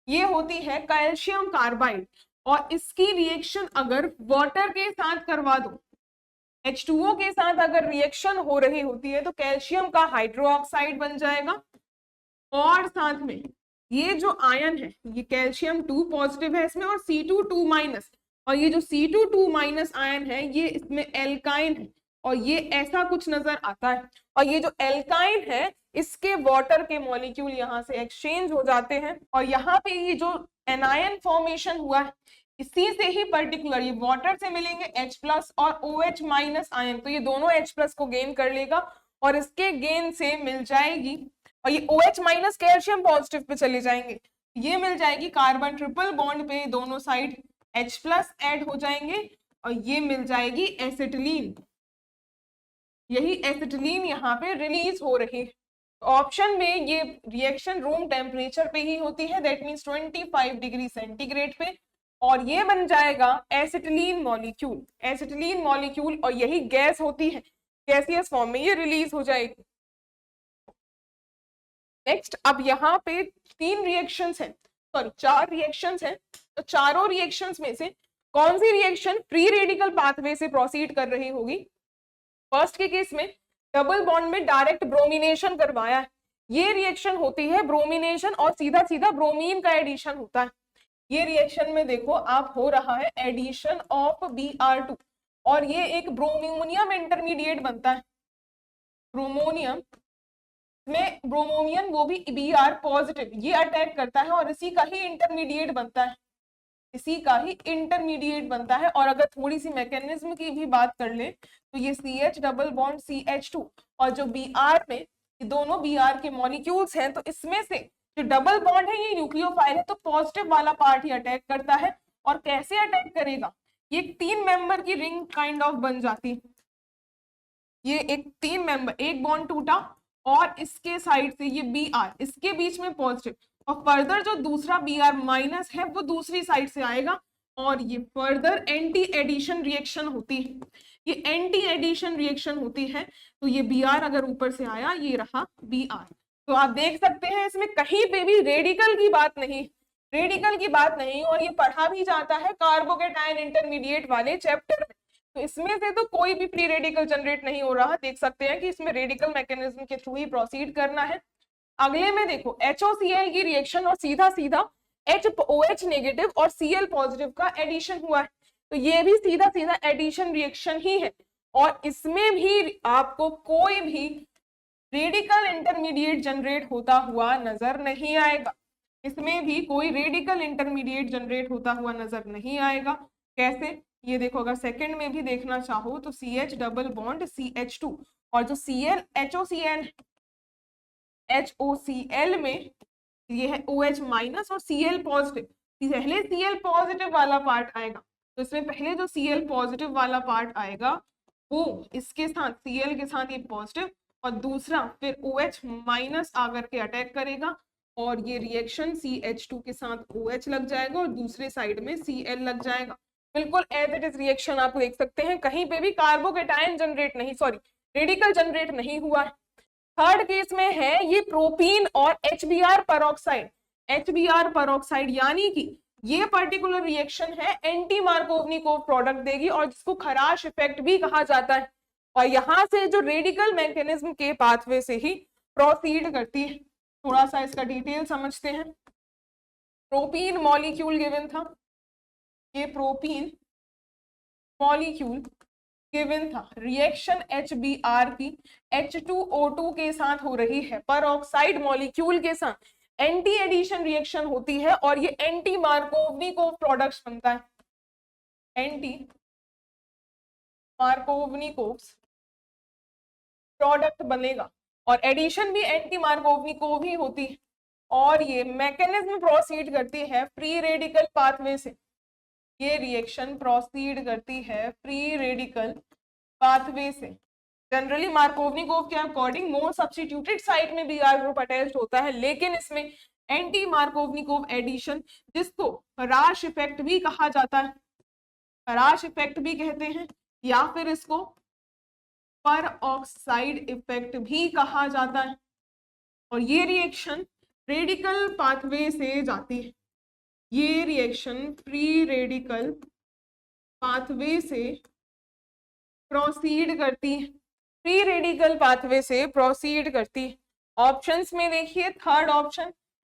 ये होती है कैल्शियम कार्बाइड, और इसकी रिएक्शन अगर वाटर के साथ करवा दो, H2O के साथ अगर रिएक्शन हो रही होती है तो कैल्शियम का हाइड्रोक्साइड बन जाएगा, और साथ में ये जो आयन है ये कैल्शियम 2 पॉजिटिव है इसमें, और C2 2 माइनस, और ये जो C2 2 माइनस आयन है ये इसमें एल्काइन है, और ये ऐसा कुछ नजर आता है। और ये जो एल्काइन है इसके वाटर के मॉलिक्यूल यहाँ से एक्सचेंज हो जाते हैं, और यहाँ पे ये जो एनायन फॉर्मेशन हुआ है इसी से ही पर्टिकुलर ये वाटर से मिलेंगे H+ और OH माइनस आयन, तो ये दोनों H+ को गेन कर लेगा और इसके गेन से मिल जाएगी, और ये OH minus calcium positive pay चले जाएंगे, ये मिल जाएगी कार्बन ट्रिपल बॉन्ड पे दोनों साइड H+ ऐड हो जाएंगे, और ये मिल जाएगी एसिटिलीन। यही एसिटिलीन यहाँ पे रिलीज हो रही है। ऑप्शन में ये रिएक्शन रूम टेम्परेचर पे ही होती है, दैट मीन्स 25 डिग्री सेंटीग्रेड पे, और ये बन जाएगा एसिटिलीन मॉलिक्यूल। एसिटिलीन मॉलिक्यूल, और यही गैस होती है, गैसियस फॉर्म में ये रिलीज हो जाएगी। नेक्स्ट, अब यहाँ पे 3 रिएक्शंस हैं, सॉरी 4 रिएक्शंस हैं, तो चारों रिएक्शंस में से कौन सी रिएक्शन फ्री रेडिकल पाथवे से प्रोसीड कर रही होगी। फर्स्ट के केस में डबल बॉन्ड में डायरेक्ट ब्रोमिनेशन करवाया है, ये रिएक्शन होती है ब्रोमिनेशन, और सीधा सीधा ब्रोमीन का एडिशन होता है। ये रिएक्शन में देखो आप हो रहा है एडिशन ऑफ Br2, और ये एक ब्रोमोनियम इंटरमीडिएट बनता है। ब्रोमोनियम में ब्रोमोनियम वो भी Br पॉजिटिव ये अटैक करता है, और इसी का ही इंटरमीडिएट बनता है, इसी का ही इंटरमीडिएट बनता है। और अगर थोड़ी सी मैकेनिज्म की भी बात कर ले तो ये CH डबल बॉन्ड CH2 और जो Br में ये दोनों Br के मॉलिक्यूल्स हैं, तो इसमें से जो डबल बॉन्ड है ये न्यूक्लियोफाइल है, तो पॉजिटिव वाला पार्ट ही अटैक करता है। और कैसे अटैक करेगा, ये 3 मेंबर की रिंग काइंड ऑफ बन जाती है। ये एक 3 मेंबर, एक बॉन्ड टूटा और इसके साइड से ये Br इसके बीच में पॉजिटिव, और फर्दर जो दूसरा Br माइनस है वो दूसरी साइड से आएगा, और ये फर्दर एंटी एडिशन रिएक्शन होती है। ये एंटी एडिशन रिएक्शन होती है, तो ये Br अगर ऊपर से आया ये रहा Br, तो आप देख सकते हैं इसमें कहीं पे भी रेडिकल की बात नहीं, रेडिकल की बात नहीं, और ये पढ़ा भी जाता है कार्बोकेटायन इंटरमीडिएट वाले चैप्टर में। तो इसमें से तो कोई भी फ्री रेडिकल जनरेट नहीं हो रहा, देख सकते हैं कि इसमें रेडिकल मैकेनिज्म के थ्रू ही प्रोसीड करना है। अगले में देखो HOCl की रिएक्शन, और सीधा सीधा OH नेगेटिव और Cl पॉजिटिव का एडिशन हुआ है, तो ये भी सीधा सीधा एडिशन रिएक्शन ही है, और इसमें भी आपको कोई भी रेडिकल इंटरमीडिएट जनरेट होता हुआ नजर नहीं आएगा। इसमें भी कोई रेडिकल इंटरमीडिएट जनरेट होता हुआ नजर नहीं आएगा। कैसे, ये देखो अगर सेकंड में भी देखना चाहो तो CH डबल बॉन्ड CH2 और जो Cl HOCl में ये है OH माइनस और Cl पॉजिटिव, पहले Cl पॉजिटिव वाला पार्ट आएगा, तो इसमें पहले जो Cl पॉजिटिव वाला पार्ट आएगा वो इसके साथ Cl के साथ ये पॉजिटिव, और दूसरा फिर OH माइनस आकर के अटैक करेगा, और ये रिएक्शन CH2 के साथ OH लग जाएगा और दूसरे साइड में Cl लग जाएगा। बिल्कुल एज इट इज रिएक्शन आप देख सकते हैं, कहीं पे भी कार्बोकेटायन जनरेट नहीं, सॉरी रेडिकल जनरेट नहीं हुआ है। थर्ड केस में है ये प्रोपीन और HBr पेरोक्साइड, HBr पेरोक्साइड, यानी कि ये पर्टिकुलर रिएक्शन है एंटी मार्कोवनिकोव प्रोडक्ट देगी, और जिसको खराश इफेक्ट भी कहा जाता है, और यहाँ से जो रेडिकल मैकेनिज्म के पाथवे से ही प्रोसीड करती है। थोड़ा सा इसका डिटेल समझते हैं। प्रोपीन मॉलिक्यूल गिवन था, ये प्रोपीन मॉलिक्यूल गिवन था, रिएक्शन HBr की H2O2 के साथ हो रही है, पेरोक्साइड मॉलिक्यूल के साथ एंटी एडिशन रिएक्शन होती है, और ये एंटी मार्कोवनिकोव प्रोडक्ट्स बनता है, एंटी मार्कोवनिकोव प्रोडक्ट बनेगा, और एडिशन भी एंटी मार्कोवनिकोव ही होती है, और ये मैकेनिज्म प्रोसीड करती है फ्री रेडिकल पाथवे से। ये रिएक्शन प्रोसीड करती है फ्री रेडिकल पाथवे से। जनरली मार्कोवनिकोव के अकॉर्डिंग मोर सब्स्टिट्यूटेड साइट में Br ग्रुप अटैच्ड होता है, लेकिन इसमें एंटी मार्कोवनिकोव एडिशन, जिसको हराश इफेक्ट भी कहा जाता है, हराश इफेक्ट भी कहते हैं, या फिर इसको पर ऑक्साइड इफेक्ट भी कहा जाता है। और ये रिएक्शन रेडिकल पाथवे से जाती है, ये रिएक्शन फ्री रेडिकल पाथवे से प्रोसीड करती है, फ्री रेडिकल पाथवे से प्रोसीड करती है। ऑप्शंस में देखिए थर्ड ऑप्शन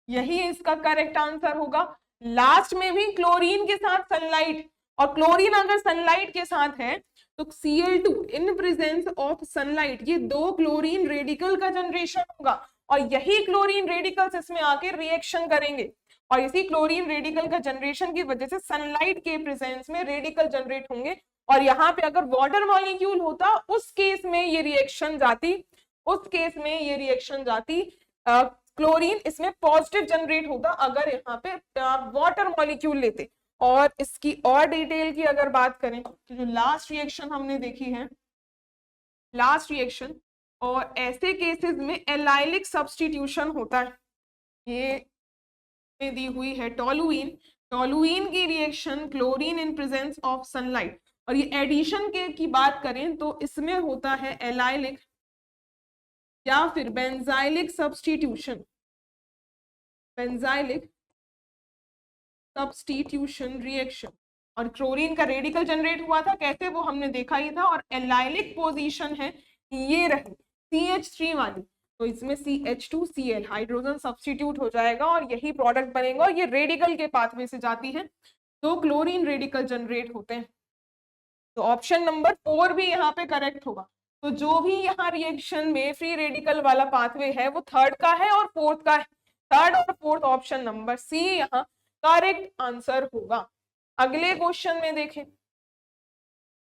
यही इसका करेक्ट आंसर होगा। लास्ट में भी क्लोरीन के साथ सनलाइट, और क्लोरीन अगर सनलाइट के साथ है तो Cl2 in presence of sunlight, ये दो क्लोरीन रेडिकल का जनरेशन होगा, और यही क्लोरीन रेडिकल्स इसमें आके रिएक्शन करेंगे, और इसी क्लोरीन रेडिकल का जनरेशन की वजह से सनलाइट के प्रेजेंस में रेडिकल जनरेट होंगे। और यहाँ पे अगर वाटर मॉलिक्यूल होता उस केस में ये रिएक्शन जाती, उस केस में ये रिएक्शन जाती, क्लोरीन इसमें पॉजिटिव जनरेट होता अगर यहाँ पे वाटर मॉलिक्यूल लेते। और इसकी और डिटेल की अगर बात करें तो जो लास्ट रिएक्शन हमने देखी है, लास्ट रिएक्शन, और ऐसे केसेस में एलाइलिक सब्स्टिट्यूशन होता है, ये दी हुई है टोलुइन, टोलुइन की reaction chlorine in presence of sunlight, और ये एडिशन के की बात करें तो इसमें होता है एलाइलिक या फिर benzylic substitution, benzylic substitution reaction. और क्लोरीन का रेडिकल जनरेट हुआ था कैसे, वो हमने देखा ही था। और एलाइलिक पोजीशन है ये रही CH3 वाली, तो इसमें CH2Cl हाइड्रोजन सब्स्टिट्यूट हो जाएगा और यही प्रोडक्ट बनेगा, और ये रेडिकल के पाथवे से जाती है, तो क्लोरीन रेडिकल जनरेट होते हैं। तो ऑप्शन नंबर 4 भी यहाँ पे करेक्ट होगा। तो जो भी यहाँ रिएक्शन में फ्री रेडिकल वाला पाथवे है वो थर्ड का है और फोर्थ का है, थर्ड और फोर्थ ऑप्शन नंबर सी यहाँ करेक्ट आंसर होगा। अगले क्वेश्चन में देखें,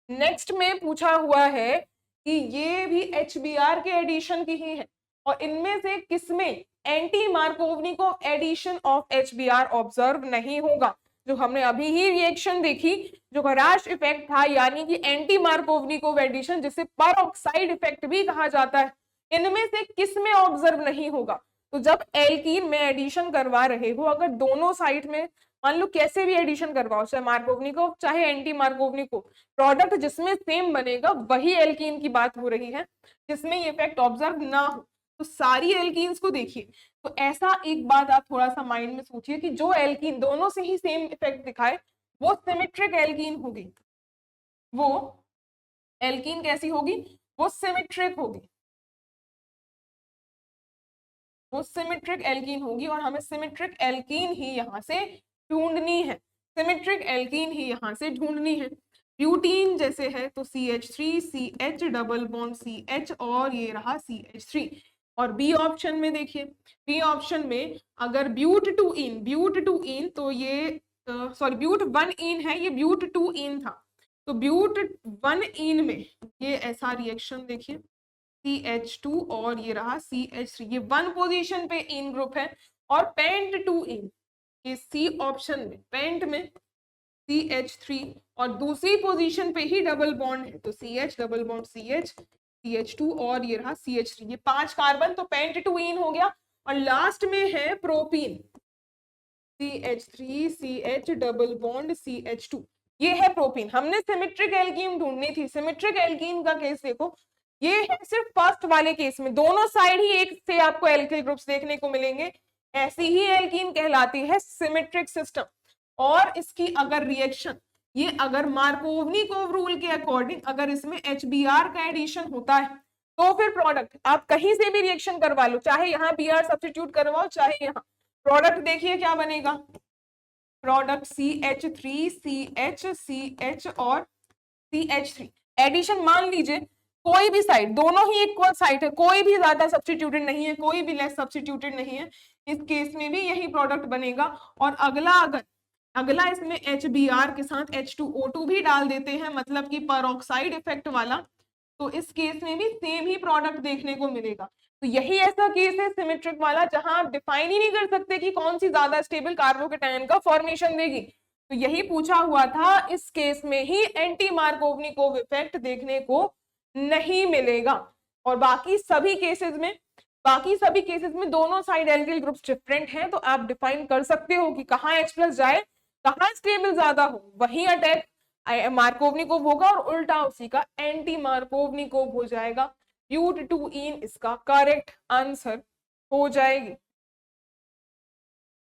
नेक्स्ट में पूछा हुआ है कि ये भी HBr के एडिशन की ही है, और इनमें से किसमें anti Markovnikov addition of HBr observe नहीं होगा। जो हमने अभी ही रिएक्शन देखी जो हराश इफेक्ट था, यानी कि एंटी मार्कोवनिकोव एडिशन, जिसे परऑक्साइड इफेक्ट भी कहा जाता है, इनमें से किसमें ऑब्जर्व नहीं होगा। तो जब एल्कीन में एडिशन करवा रहे हो, अगर दोनों साइड में मान लो कैसे भी एडिशन करवाओ, चाहे मार्कोवनिकोव चाहे एंटी मार्कोवनिकोव, प्रोडक्ट जिसमें सेम बनेगा वही एल्कीन की बात हो रही है, जिसमें ये इफेक्ट ऑब्जर्व ना हो। तो सारी एल्कीन्स को देखिए, तो ऐसा एक बात आप थोड़ा सा माइंड में सोचिए कि जो एल्कीन दोनों से ही सेम इफेक्ट दिखाए वो सिमेट्रिक एल्कीन होगी, वो एल्कीन कैसी होगी, वो सिमेट्रिक होगी, वो सिमेट्रिक एल्कीन होगी। और हमें सिमेट्रिक एल्कीन ही यहाँ से ढूंढनी है, सिमेट्रिक एल्कीन ही यहाँ से ढूंढनी है। ब्यूटीन जैसे है तो CH3 CH double bond CH और ये रहा CH3। और बी ऑप्शन में देखिए, बी ऑप्शन में अगर ब्यूट टू इन तो ये सॉरी ब्यूट 1 इन है, ये ब्यूट 2 इन था, तो ब्यूट 1 इन में ये ऐसा रिएक्शन देखिए CH2 और ये रहा CH3, ये 1 पोजीशन पे इन ग्रुप है। और पेंट 2 इन, ये सी ऑप्शन में पेंट में CH3 और दूसरी पोजीशन पे ही डबल बॉन्ड है, तो CH double bond CH CH2 और ये रहा CH3, ये 5 कार्बन, तो पेंट 2 इन हो गया। और लास्ट में है propene CH3 CH double bond CH2, ये है प्रोपीन। हमने सिमेट्रिक एल्कीन ढूंढनी थी, सिमेट्रिक एल्कीन का केस देखो, ये है सिर्फ फर्स्ट वाले केस में दोनों साइड ही एक से आपको एल्किल ग्रुप्स देखने को मिलेंगे, ऐसी ही एल्कीन कहलाती है सिमेट्रिक सिस्टम। और इसकी अगर रिएक्शन ये अगर मार्कोवनिकोव रूल के अकॉर्डिंग अगर इसमें HBr का एडिशन होता है तो फिर प्रोडक्ट आप कहीं से भी रिएक्शन करवा लो, चाहे यहाँ Br सब्स्टिट्यूट करवाओ चाहे यहाँ, प्रोडक्ट देखिए क्या बनेगा, प्रोडक्ट CH3 CH CH और CH3 एडिशन। मान लीजिए कोई भी साइड, दोनों ही इक्वल साइड है, कोई भी ज्यादा सब्स्टिट्यूटेड नहीं है, कोई भी लेस सब्स्टिट्यूटेड नहीं है, इस केस में भी यही प्रोडक्ट बनेगा। और अगला इसमें HBr के साथ H2O2 भी डाल देते हैं, मतलब कि परऑक्साइड इफेक्ट वाला, तो इस केस में भी सेम ही प्रोडक्ट देखने को मिलेगा। तो यही ऐसा केस है सिमेट्रिक वाला जहां आप डिफाइन ही नहीं कर सकते कि कौन सी ज्यादा स्टेबल कार्बोकेटायन का फॉर्मेशन देगी। तो यही पूछा हुआ था, इस केस में ही एंटी मार्कोवनिकोव इफेक्ट देखने को नहीं मिलेगा। और बाकी सभी केसेस में बाकी सभी केसेस में दोनों साइड एल्किल ग्रुप्स डिफरेंट हैं, तो आप डिफाइन कर सकते हो कि कहाँ H+ जाए, कहाँ स्टेबल ज्यादा हो, वही अटैक मार्कोवनिकोव होगा और उल्टा उसी का एंटी मार्कोवनिकोव हो जाएगा। ब्यूट-2-ईन इसका करेक्ट आंसर हो जाएगी।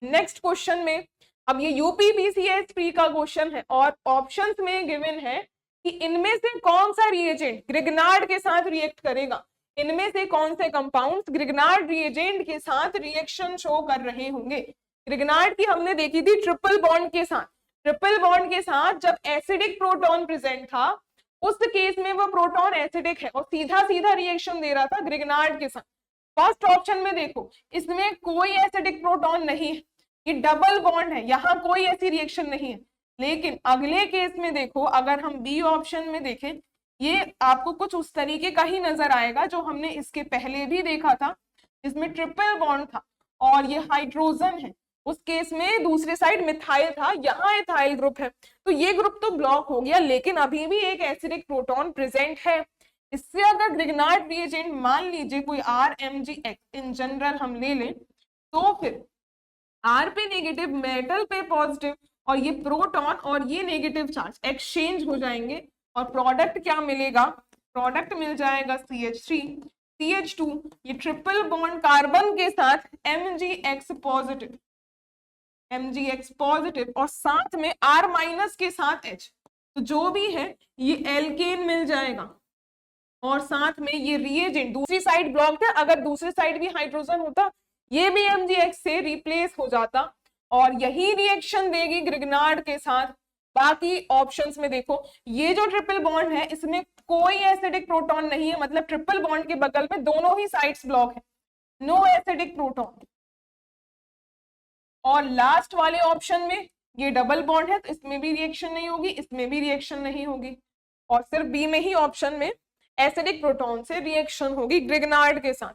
नेक्स्ट क्वेश्चन में, अब ये यूपीपीसीएस प्री का क्वेश्चन है और ऑप्शंस में गिवन है कि इनमें से कौन सा रिएजेंट ग्रिग्नार्ड के साथ रिएक्ट करेगा, इनमें से कौन से कंपाउंड्स ग्रिग्नार्ड रिएजेंट के साथ रिएक्शन शो कर रहे होंगे। ग्रिग्नार्ड की हमने देखी थी ट्रिपल बॉन्ड के साथ, ट्रिपल बॉन्ड के साथ जब एसिडिक प्रोटॉन प्रेजेंट था उस केस में वो प्रोटॉन एसिडिक है और सीधा सीधा रिएक्शन दे रहा था ग्रिग्नार्ड के साथ। फर्स्ट ऑप्शन में देखो इसमें कोई एसिडिक प्रोटॉन नहीं है, ये डबल बॉन्ड है, यहाँ कोई ऐसी रिएक्शन नहीं है। लेकिन अगले केस में देखो, अगर हम बी ऑप्शन में देखें, ये आपको कुछ उस तरीके का ही नजर आएगा जो हमने इसके पहले भी देखा था, इसमें ट्रिपल बॉन्ड था और ये हाइड्रोजन है, उस केस में दूसरे साइड मिथाइल था, यहाँ इथाइल ग्रुप है, तो ये ग्रुप तो ब्लॉक हो गया, लेकिन अभी भी एक एसिडिक प्रोटॉन प्रेजेंट है। इससे अगर ग्रिग्नार्ड रिएजेंट मान लीजिए कोई RMgX इन जनरल हम ले लें, तो फिर R पे नेगेटिव, मेटल पे पॉजिटिव, और ये प्रोटॉन और ये नेगेटिव चार्ज एक्सचेंज हो जाएंगे और प्रोडक्ट क्या मिलेगा, प्रोडक्ट मिल जाएगा CH3 CH2, ये ट्रिपल बॉन्ड कार्बन के साथ MgX पॉजिटिव, MgX पॉजिटिव और साथ में R- के साथ H, तो जो भी है ये एल्केन मिल जाएगा और साथ में ये रिएजेंट दूसरी साइड ब्लॉक्ड है, अगर दूसरी साइड भी हाइड्रोजन होता ये भी MgX से रिप्लेस हो जाता और यही रिएक्शन देगी ग्रिग्नार्ड के साथ। बाकी ऑप्शंस में देखो, ये जो ट्रिपल बॉन्ड है इसमें कोई एसिडिक प्रोटॉन नहीं है, मतलब ट्रिपल बॉन्ड के बगल में दोनों ही साइड्स ब्लॉक है, नो एसिडिक प्रोटॉन। और लास्ट वाले ऑप्शन में ये डबल बॉन्ड है, तो इसमें भी रिएक्शन नहीं होगी, इसमें भी रिएक्शन नहीं होगी, और सिर्फ बी में ही ऑप्शन में एसिडिक प्रोटॉन से रिएक्शन होगी ग्रिग्नार्ड के साथ।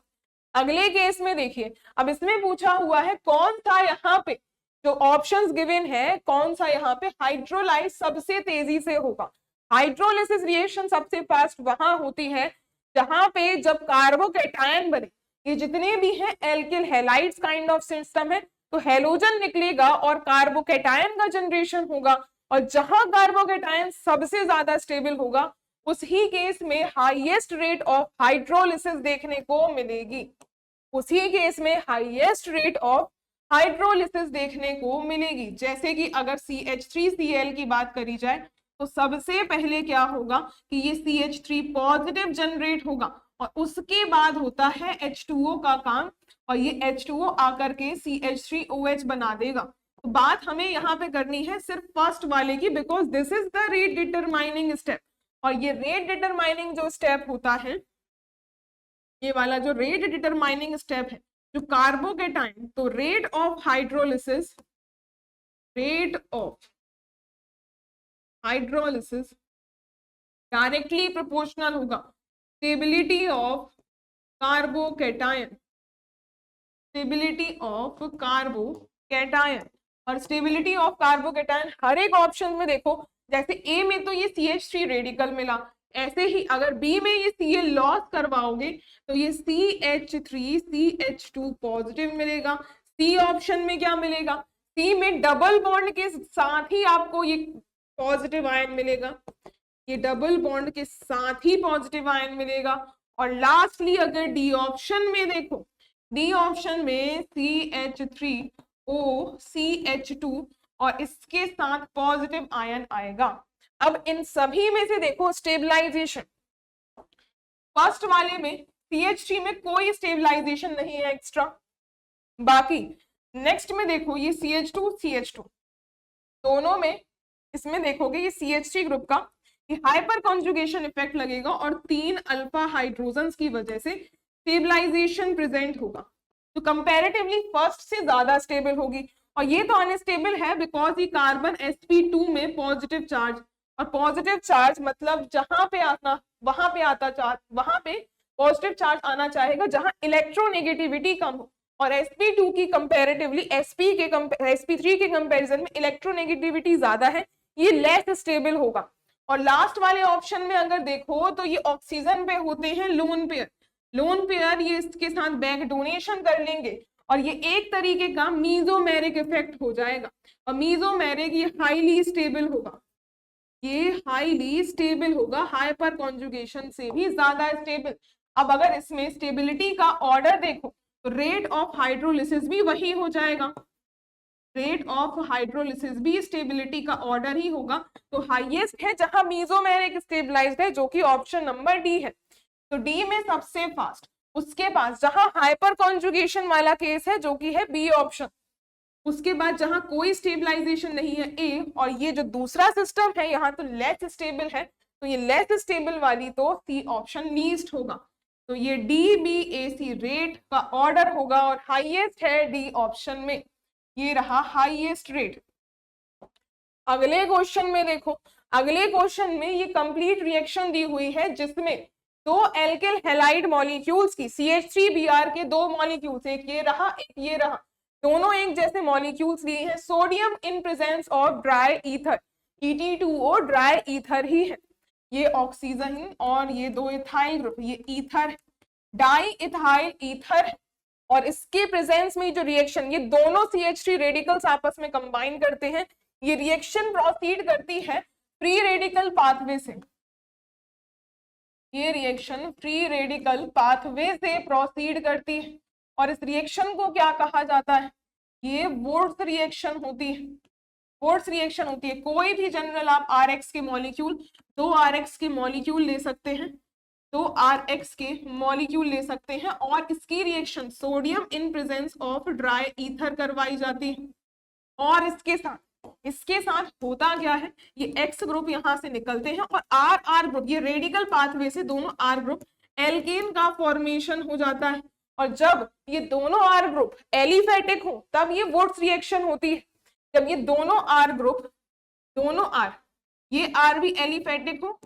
अगले केस में देखिए, अब इसमें पूछा हुआ है कौन सा यहाँ पे जो ऑप्शंस गिवन है, कौन सा यहाँ पे हाइड्रोलाइज सबसे तेजी से होगा। हाइड्रोलिसिस रिएक्शन सबसे फास्ट वहां होती है जहां पे जब कार्बोकैटायन बने, ये जितने भी हैं alkyl halides kind of system है, तो हैलोजन निकलेगा और कार्बोकैटायन का जनरेशन होगा, और जहां कार्बोकैटायन सबसे ज्यादा स्टेबल होगा उसी केस में हाईएस्ट रेट ऑफ हाइड्रोलिसिस देखने को मिलेगी, उसी केस में हाईएस्ट रेट ऑफ हाइड्रोलिसिस देखने को मिलेगी। जैसे कि अगर CH3Cl की बात करी जाए तो सबसे पहले क्या होगा कि ये CH3 पॉजिटिव जनरेट होगा और उसके बाद होता है H2O का काम, और ये H2O आकर के CH3OH बना देगा। तो बात हमें यहाँ पे करनी है सिर्फ फर्स्ट वाले की, because this is the rate determining step, और ये रेट डिटरमाइनिंग जो स्टेप होता है, ये वाला जो रेट डिटरमाइनिंग स्टेप है जो कार्बोकैटायन, तो rate of hydrolysis, rate of hydrolysis directly proportional होगा stability of carbocation, stability of carbocation, और स्टेबिलिटी ऑफ कार्बोकैटायन हर एक ऑप्शन में देखो, जैसे ए में तो ये CH3 रेडिकल मिला, ऐसे ही अगर बी में ये Cl लॉस करवाओगे तो ये CH3 CH2 पॉजिटिव मिलेगा। सी ऑप्शन में क्या मिलेगा, सी में डबल बॉन्ड के साथ ही आपको ये पॉजिटिव आयन मिलेगा, ये डबल बॉन्ड के साथ ही पॉजिटिव आयन मिलेगा। और लास्टली अगर डी ऑप्शन में देखो, डी ऑप्शन में CH3O CH2 और इसके साथ पॉजिटिव आयन आएगा। अब इन सभी में से देखो स्टेबलाइजेशन, फर्स्ट वाले में CH3 में कोई स्टेबलाइजेशन नहीं है एक्स्ट्रा, बाकी नेक्स्ट में देखो ये CH2 CH2 दोनों में, इसमें देखोगे ये CH3 ग्रुप का ये हाइपर कॉन्जुगेशन इफेक्ट लगेगा और 3 अल्फा हाइड्रोजन्स की वजह से स्टेबलाइजेशन प्रेजेंट होगा, तो कंपैरेटिवली फर्स्ट से ज्यादा स्टेबल होगी। और ये तो अनस्टेबल है बिकॉज ये कार्बन sp2 में पॉजिटिव चार्ज, और पॉजिटिव चार्ज मतलब जहां पे आता वहां पे आता चार्ज, वहां पे पॉजिटिव चार्ज आना चाहेगा जहां इलेक्ट्रोनेगेटिविटी कम हो, और sp2 की कंपैरेटिवली sp3 के कंपैरिजन में इलेक्ट्रोनेगेटिविटी ज्यादा है, ये लेस स्टेबल होगा। और लास्ट वाले ऑप्शन में अगर देखो तो ये ऑक्सीजन पे होते हैं लोन पेयर, लोन पेयर ये इसके साथ बैंक डोनेशन कर लेंगे और ये एक तरीके का मीजोमेरिक इफेक्ट हो जाएगा। और मीजोमेरिक ये हाईली स्टेबल होगा, ये हाईली स्टेबल होगा, हाइपर कॉन्जुगेशन से भी ज्यादा स्टेबल। अब अगर इसमें स्टेबिलिटी का ऑर्डर देखो तो रेट ऑफ हाइड्रोलिसिस भी वही हो जाएगा, रेट ऑफ हाइड्रोलिसिस भी स्टेबिलिटी का ऑर्डर ही होगा। तो हाईएस्ट है जहां मीजोमेरिक स्टेबलाइज्ड है, जो कि ऑप्शन नंबर डी है। तो डी में सबसे फास्ट। उसके बाद जहां हाइपर कॉन्जुगेशन वाला केस है जो कि है बी ऑप्शन। उसके बाद जहां कोई स्टेबलाइजेशन नहीं है ए, और ये जो दूसरा सिस्टम है यहाँ तो लेस स्टेबल है, तो ये लेस स्टेबल वाली तो सी ऑप्शन लीस्ट होगा। तो ये डी बी ए सी रेट का ऑर्डर होगा और हाईएस्ट है डी ऑप्शन में, ये रहा हाईएस्ट रेट। अगले क्वेश्चन में देखो, अगले क्वेश्चन में ये कंप्लीट रिएक्शन दी हुई है जिसमें दो एल्किल हैलाइड मॉलिक्यूल्स की CH3Br के दो मॉलिक्यूल्स, एक ये रहा एक ये रहा, दोनों एक जैसे मॉलिक्यूल्स लिए हैं, sodium in presence of dry ether, ET2O dry ether ही है, ये ऑक्सीजन और ये दो इथाइल ग्रुप, ये ईथर डाई इथाइल ईथर। और इसके प्रेजेंस में जो रिएक्शन, ये दोनों CH3 रेडिकल्स आपस में कंबाइन करते हैं, ये रिएक्शन प्रोसीड करती है फ्री रेडिकल पाथवे से, ये रिएक्शन फ्री रेडिकल पाथवे से प्रोसीड करती है। और इस रिएक्शन को क्या कहा जाता है, ये वुड्स रिएक्शन होती है, वुड्स रिएक्शन होती है। कोई भी जनरल आप RX के मॉलिक्यूल, दो RX के मॉलिक्यूल ले सकते हैं, तो RX के मॉलिक्यूल ले सकते हैं और इसकी reaction sodium in presence of dry ether करवाई जाती है। और इसके साथ होता क्या है, ये X ग्रुप यहां से निकलते हैं और R ग्रुप, ये रेडिकल पाथवे से दोनों R ग्रुप एल्केन का फॉर्मेशन हो जाता है। और जब ये दोनों R ग्रुप एलिफेटिक हो तब ये वुड्स रिएक्शन होती है। जब ये दोनों R ग्रुप, दोनों R, ये R भी एलिफेटिक हो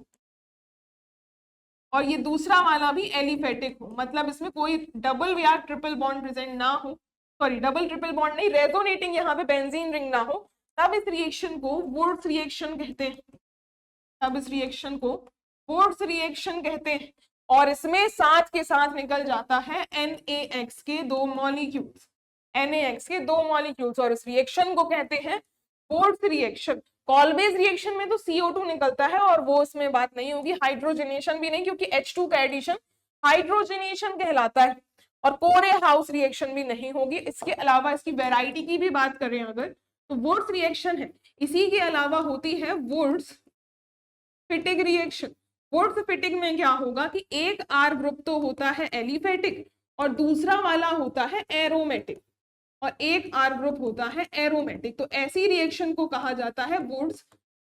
और ये दूसरा वाला भी एलिफेटिक हो, मतलब इसमें कोई डबल या ट्रिपल बॉन्ड प्रेजेंट ना हो, सॉरी डबल ट्रिपल बॉन्ड नहीं, रेजोनेटिंग यहाँ पे बेंजीन रिंग ना हो, तब इस रिएक्शन को वुड्स रिएक्शन कहते हैं, तब इस रिएक्शन को वुड्स रिएक्शन कहते हैं। और इसमें साथ के साथ निकल जाता है NaX के दो मॉलिक्यूल्स, NaX के दो मॉलिक्यूल्स, और इस रिएक्शन को कहते हैं वुड्स रिएक्शन। कॉलबेज रिएक्शन में तो CO2 निकलता है और वो इसमें बात नहीं होगी, हाइड्रोजनेशन भी नहीं, क्योंकि H2 का एडिशन हाइड्रोजनेशन कहलाता है, और कोरे हाउस रिएक्शन भी नहीं होगी। इसके अलावा इसकी वैरायटी की भी बात करें अगर, तो वुड्स रिएक्शन है, इसी के अलावा होती है Wurtz Fittig reaction. Wurtz Fittig में क्या होगा कि एक R ग्रुप तो होता है एलिफेटिक और दूसरा वाला होता है एरोमेटिक, और एक R ग्रुप होता है एरोमेटिक, तो ऐसी रिएक्शन को कहा जाता है वुड्स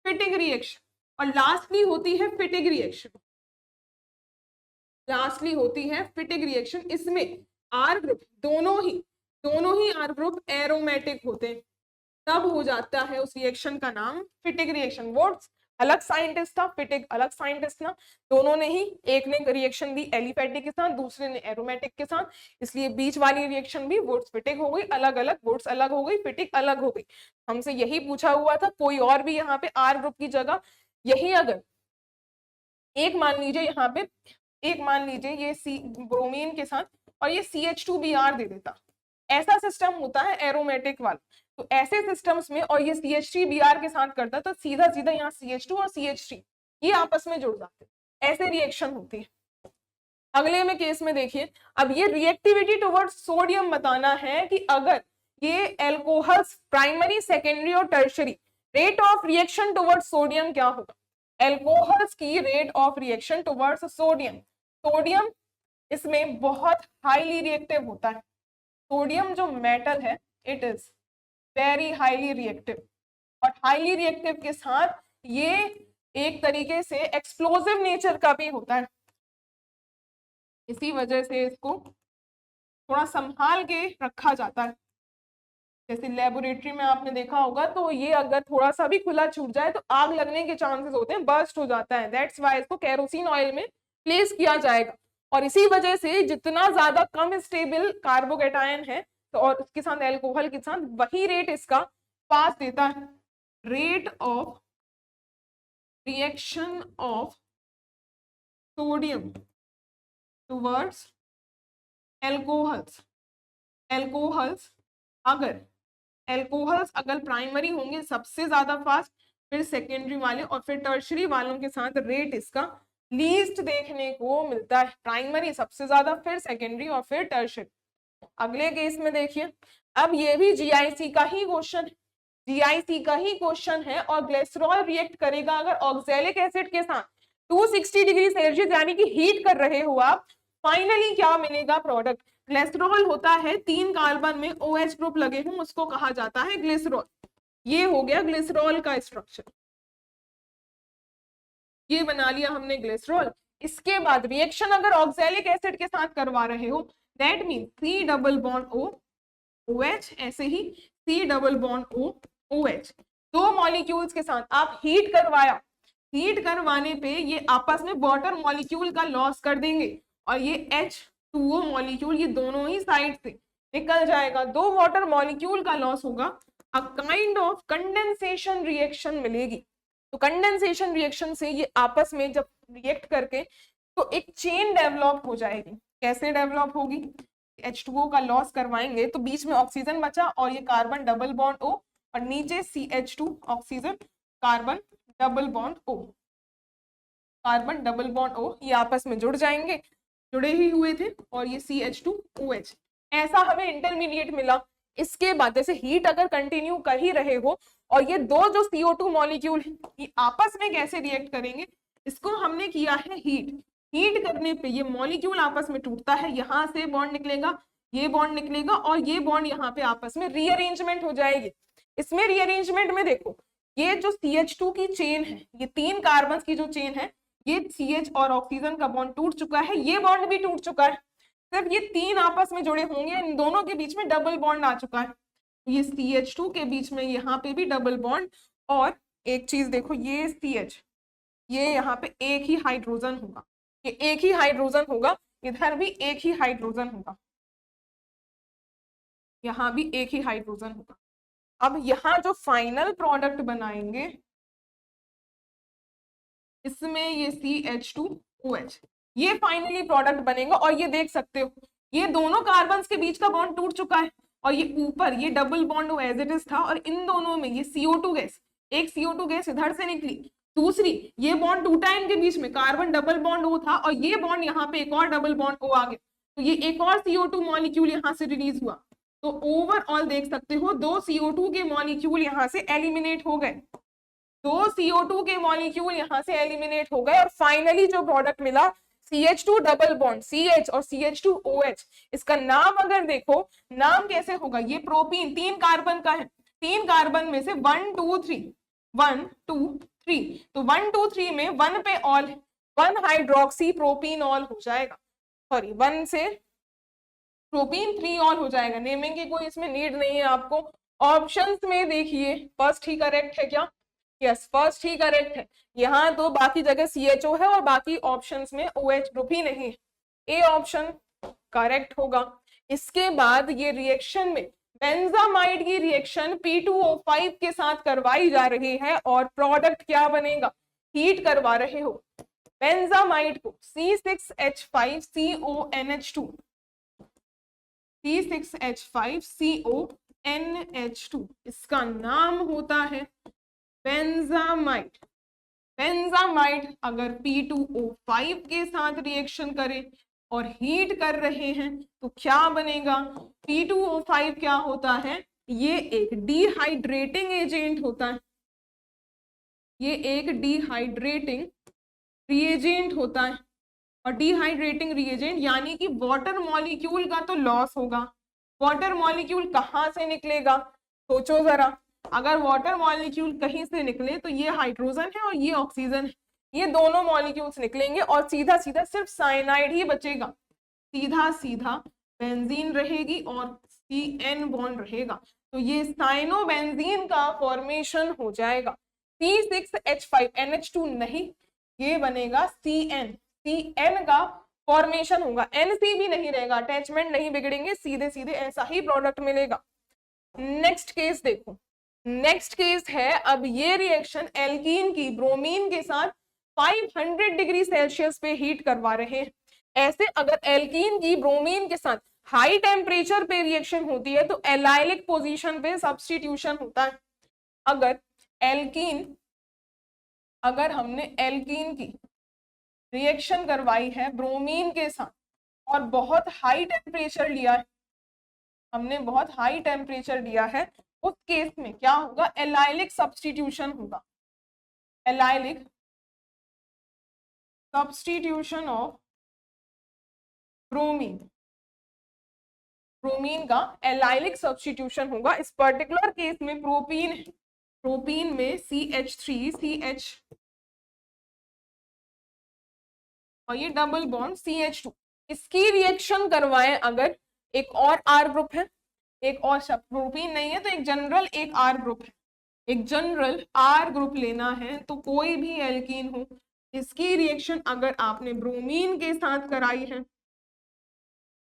फिटिक रिएक्शन। और लास्टली होती है फिटिक रिएक्शन, लास्टली होती है फिटिक रिएक्शन। इसमें R ग्रुप दोनों ही R ग्रुप एरोमेटिक होते हैं, तब हो जाता है उस रिएक्शन का नाम फिटिक रिएक्शन। वुड्स अलग साइंटिस्ट था, फिटिक अलग साइंटिस्ट था, दोनों ने ही, एक ने रिएक्शन दी एलिफेटिक के साथ, दूसरे ने एरोमेटिक के साथ, इसलिए बीच वाली रिएक्शन भी वुड्स फिटिक हो गई, अलग अलग, वुड्स अलग हो गई, फिटिक अलग हो गई। हमसे यही पूछा हुआ था, कोई और भी यहाँ पे R ग्रुप की जगह यही अगर एक मान लीजिए यहाँ पे, एक मान लीजिए ये सी ब्रोमीन के साथ और ये CH2Br दे देता, ऐसा सिस्टम होता है एरोमेटिक वाला। तो ऐसे सिस्टम्स में और ये CH3Br के साथ करता तो सीधा सीधा यहाँ CH2 और CH3 ये आपस में जुड़ जाते, ऐसे रिएक्शन होती है। अगले में केस में देखिए, अब ये रिएक्टिविटी टुवर्ड्स सोडियम बताना है कि अगर ये एल्कोहल्स प्राइमरी, सेकेंडरी और tertiary, rate of reaction towards sodium क्या होगा, एल्कोहल्स की rate of reaction towards sodium. Sodium इसमें बहुत हाईली रिएक्टिव होता है, सोडियम जो मेटल है it is very highly reactive, और हाईली रिएक्टिव के साथ ये एक तरीके से एक्सप्लोसिव नेचर का भी होता है, इसी वजह से इसको थोड़ा संभाल के रखा जाता है। जैसे लेबोरेटरी में आपने देखा होगा, तो ये अगर थोड़ा सा भी खुला छूट जाए तो आग लगने के चांसेस होते हैं, बर्स्ट हो जाता है, दैट्स वाई इसको केरोसिन ऑयल में प्लेस किया जाएगा। और इसी वजह से जितना ज्यादा कम स्टेबल कार्बोकेटायन है तो और उसके साथ एल्कोहल के साथ वही रेट इसका पास देता है, rate of reaction of sodium towards alcohols alcohols अगर प्राइमरी होंगे सबसे ज्यादा फास्ट, फिर सेकेंडरी वाले और फिर टर्शरी वालों के साथ रेट इसका लीस्ट देखने को मिलता है। प्राइमरी सबसे ज्यादा, फिर सेकेंडरी और फिर टर्शरी। अगले केस में देखिए, अब ये भी जीआईसी का ही क्वेश्चन है और ग्लिसरॉल रिएक्ट करेगा अगर ऑक्सैलिक एसिड के साथ 260 डिग्री सेल्सियस यानी कि हीट कर रहे हो आप। फाइनली क्या मिलेगा प्रोडक्ट? ग्लिसरॉल होता है 3 कार्बन में OH ग्रुप लगे हों, उसको कहा जाता है ग्लिसरॉल। ये हो गया ग्लिसरॉल का स्ट्रक्चर, ये बना लिया हमने ग्लिसरॉल। इसके बाद रिएक्शन अगर ऑक्सैलिक एसिड के साथ करवा रहे हो, that mean C double bond O OH, ऐसे ही C double bond O OH, 2 molecules के साथ आप हीट करवाया। हीट करवाने पे ये आपस में वाटर मॉलिक्यूल का लॉस कर देंगे और ये H2O मॉलिक्यूल ये दोनों ही साइड से निकल जाएगा। 2 वाटर मॉलिक्यूल का लॉस होगा, a kind of condensation reaction मिलेगी। तो कंडेंसेशन रिएक्शन से ये आपस में जब रिएक्ट करके तो एक चेन डेवलप हो जाएगी। कैसे डेवलप होगी? H2O का लॉस करवाएंगे तो बीच में ऑक्सीजन बचा और ये कार्बन डबल बॉन्ड O और नीचे CH2 oxygen carbon double bond O, carbon double bond O ये आपस में जुड़ जाएंगे, जुड़े ही हुए थे, और ये CH2OH। ऐसा हमें इंटरमीडिएट मिला। इसके बाद जैसे हीट अगर कंटिन्यू कर ही रहे हो और ये दो जो CO2 मॉलिक्यूल है ये आपस में कैसे रिएक्ट करेंगे, इसको हमने किया है हीट करने पे ये मॉलिक्यूल आपस में टूटता है, यहाँ से बॉन्ड निकलेगा, ये बॉन्ड निकलेगा और ये बॉन्ड यहाँ पे आपस में रीअरेंजमेंट हो जाएगी। इसमें रीअरेंजमेंट में देखो, ये जो CH2 की चेन है, ये 3 कार्बन की जो चेन है, ये CH और ऑक्सीजन का बॉन्ड टूट चुका है, ये बॉन्ड भी टूट चुका है, सिर्फ ये 3 आपस में जुड़े होंगे, इन दोनों के बीच में डबल बॉन्ड आ चुका है। ये CH2 के बीच में यहाँ पे भी डबल बॉन्ड, और एक चीज देखो, ये CH, ये यहाँ पे एक ही हाइड्रोजन होगा, ये एक ही हाइड्रोजन होगा, इधर भी एक ही हाइड्रोजन होगा, यहाँ भी एक ही हाइड्रोजन होगा। अब यहाँ जो फाइनल प्रोडक्ट बनाएंगे इसमें ये CH2OH, ये फाइनली प्रोडक्ट बनेगा। और ये देख सकते हो ये दोनों कार्बन के बीच का बॉन्ड टूट चुका है और ये ऊपर ये double bond as it is था, और इन दोनों में ये CO2 गैस, एक CO2 गैस इधर से निकली, दूसरी ये बॉन्ड टूटा इनके बीच में, कार्बन डबल बॉन्ड O था और ये बॉन्ड यहाँ पे एक और डबल बॉन्ड O आ गया, तो ये एक और CO2 मॉलिक्यूल यहाँ से रिलीज हुआ। तो ओवरऑल देख सकते हो 2 CO2 के मॉलिक्यूल यहाँ से एलिमिनेट हो गए, 2 CO2 के मॉलिक्यूल यहाँ से एलिमिनेट हो गए, और फाइनली जो प्रोडक्ट मिला CH2 डबल बॉन्ड CH और CH2OH। इसका नाम अगर देखो, नाम कैसे होगा, ये प्रोपीन 3 कार्बन का है, 3 कार्बन में से 1 2 3 1 2 3, तो 1 2 3 में 1 पे ऑल, 1 हाइड्रोक्सी प्रोपीन ऑल हो जाएगा, सॉरी 1 से प्रोपीन 3 ऑल हो जाएगा। नेमिंग की कोई इसमें नीड नहीं है आपको। ऑप्शंस में देखिए फर्स्ट ही करेक्ट है क्या? यस, फर्स्ट ही करेक्ट है। यहाँ तो बाकी जगह CHO है और बाकी ऑप्शंस में OH ग्रुप ही नहीं है, ए ऑप्शन करेक्ट होगा। इसके बाद ये रिएक्शन में बेंजामाइड की रिएक्शन P2O5 के साथ करवाई जा रही है और प्रोडक्ट क्या बनेगा? हीट करवा रहे हो बेंजामाइड को, C6H5CONH2, C6H5CONH2, इसका नाम होता है बेंजामाइड। बेंजामाइड अगर P2O5 के साथ रिएक्शन करे और हीट कर रहे हैं तो क्या बनेगा? P2O5 क्या होता है? ये एक डिहाइड्रेटिंग एजेंट होता है, ये एक डिहाइड्रेटिंग रिएजेंट होता है, और डिहाइड्रेटिंग रिएजेंट यानी कि वाटर मॉलिक्यूल का तो लॉस होगा। वाटर मॉलिक्यूल कहाँ से निकलेगा? सोचो जरा, अगर वाटर मॉलिक्यूल कहीं से निकले तो ये हाइड्रोजन है और ये ऑक्सीजन है, ये दोनों मॉलिक्यूल्स निकलेंगे और सीधा सीधा सिर्फ साइनाइड ही बचेगा, सीधा सीधा बेंजीन रहेगी और CN बॉन्ड रहेगा, तो ये साइनोबेंजीन का फॉर्मेशन हो जाएगा। C6H5NH2 नहीं, ये बनेगा CN का फॉर्मेशन होगा, NC भी नहीं रहेगा, अटैचमेंट नहीं बिगड़ेंगे, सीधे सीधे ऐसा ही प्रोडक्ट मिलेगा। नेक्स्ट केस देखो, नेक्स्ट केस है, अब ये रिएक्शन एल्कीन की ब्रोमीन के साथ 500 डिग्री सेल्सियस पे हीट करवा रहे हैं। ऐसे अगर एल्कीन की ब्रोमीन के साथ हाई टेम्परेचर पे रिएक्शन होती है तो एलाइलिक पोजीशन पे सब्स्टिट्यूशन होता है। अगर एल्कीन अगर हमने एल्कीन की रिएक्शन करवाई है ब्रोमीन के साथ और बहुत हाई टेम्परेचर लिया है, हमने बहुत हाई टेम्परेचर लिया है, उस केस में क्या होगा, एलाइलिक सब्स्टिट्यूशन होगा। Allylic substitution of bromine, bromine का एलाइलिक सब्स्टिट्यूशन होगा। इस पर्टिकुलर केस में प्रोपीन में CH3CH और ये डबल बॉन्ड CH2, इसकी रिएक्शन करवाएं अगर, एक और R ग्रुप है, एक और प्रोपीन नहीं है तो एक जनरल एक R ग्रुप है, एक जनरल R ग्रुप लेना है, तो कोई भी एल्कीन हो इसकी रिएक्शन अगर आपने ब्रोमीन के साथ कराई है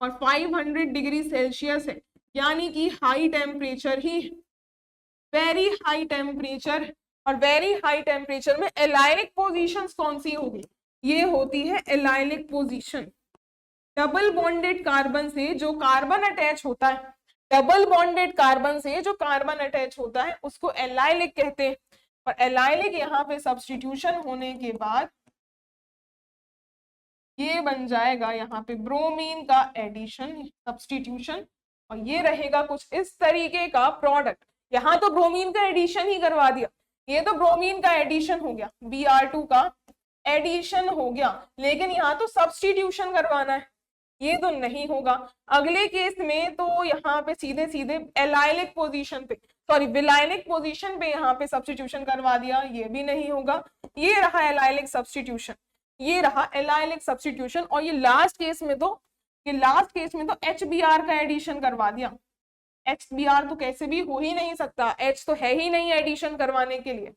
और 500 डिग्री सेल्सियस है, यानी कि हाई टेम्परेचर ही, वेरी हाई टेम्परेचर, और वेरी हाई टेम्परेचर में एलाइलिक पोजीशंस कौन सी होगी, ये होती है allylic position. Double bonded carbon से जो कार्बन अटैच होता है, डबल बॉन्डेड कार्बन से जो कार्बन अटैच होता है उसको एलाइलिक कहते हैं। और एलाइलिक यहाँ पे सब्स्टिट्यूशन होने के बाद ये बन जाएगा यहाँ पे ब्रोमीन का एडिशन, सब्स्टिट्यूशन, और ये रहेगा कुछ इस तरीके का प्रोडक्ट। यहाँ तो ब्रोमीन का एडिशन ही करवा दिया, ये तो ब्रोमीन का एडिशन हो गया, Br2 का एडिशन हो गया, लेकिन यहाँ तो सब्स्टिट्यूशन करवाना है, ये तो नहीं होगा। अगले केस में तो यहाँ पे सीधे सीधे एलाइलिक पोजीशन पे, सॉरी विलायनिक पोजीशन पे यहाँ पे सब्स्टिट्यूशन करवा दिया, ये भी नहीं होगा। ये रहा एलाइलिक सब्स्टिट्यूशन, ये रहा एलाइलिक सब्स्टिट्यूशन। और ये लास्ट केस में तो HBr का एडिशन करवा दिया। HBr तो कैसे भी हो ही नहीं सकता, H तो है ही नहीं एडिशन करवाने के लिए।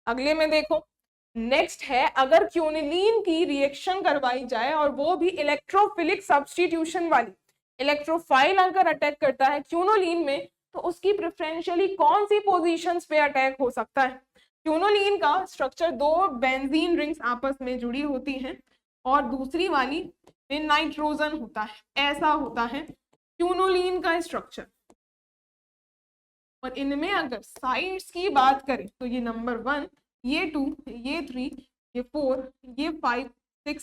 अगले में देखो, नेक्स्ट है अगर क्यूनिलीन की रिएक्शन करवाई जाए और वो भी इलेक्ट्रोफिलिक सब्स्टिट्यूशन वाली, इलेक्ट्रोफाइल अगर अटैक करता है क्यूनोलीन में, तो उसकी प्रेफरेंशियली कौन सी पोजीशंस पे अटैक हो सकता है। क्यूनोलीन का स्ट्रक्चर, दो बेंजीन रिंग्स आपस में जुड़ी होती हैं और दूसरी वाली में नाइट्रोजन होता है, ऐसा होता है क्यूनोलीन का स्ट्रक्चर। और इनमें अगर साइड्स की बात करें तो ये नंबर 1, ये 2, ये 3, ये 4, ये 5, 6,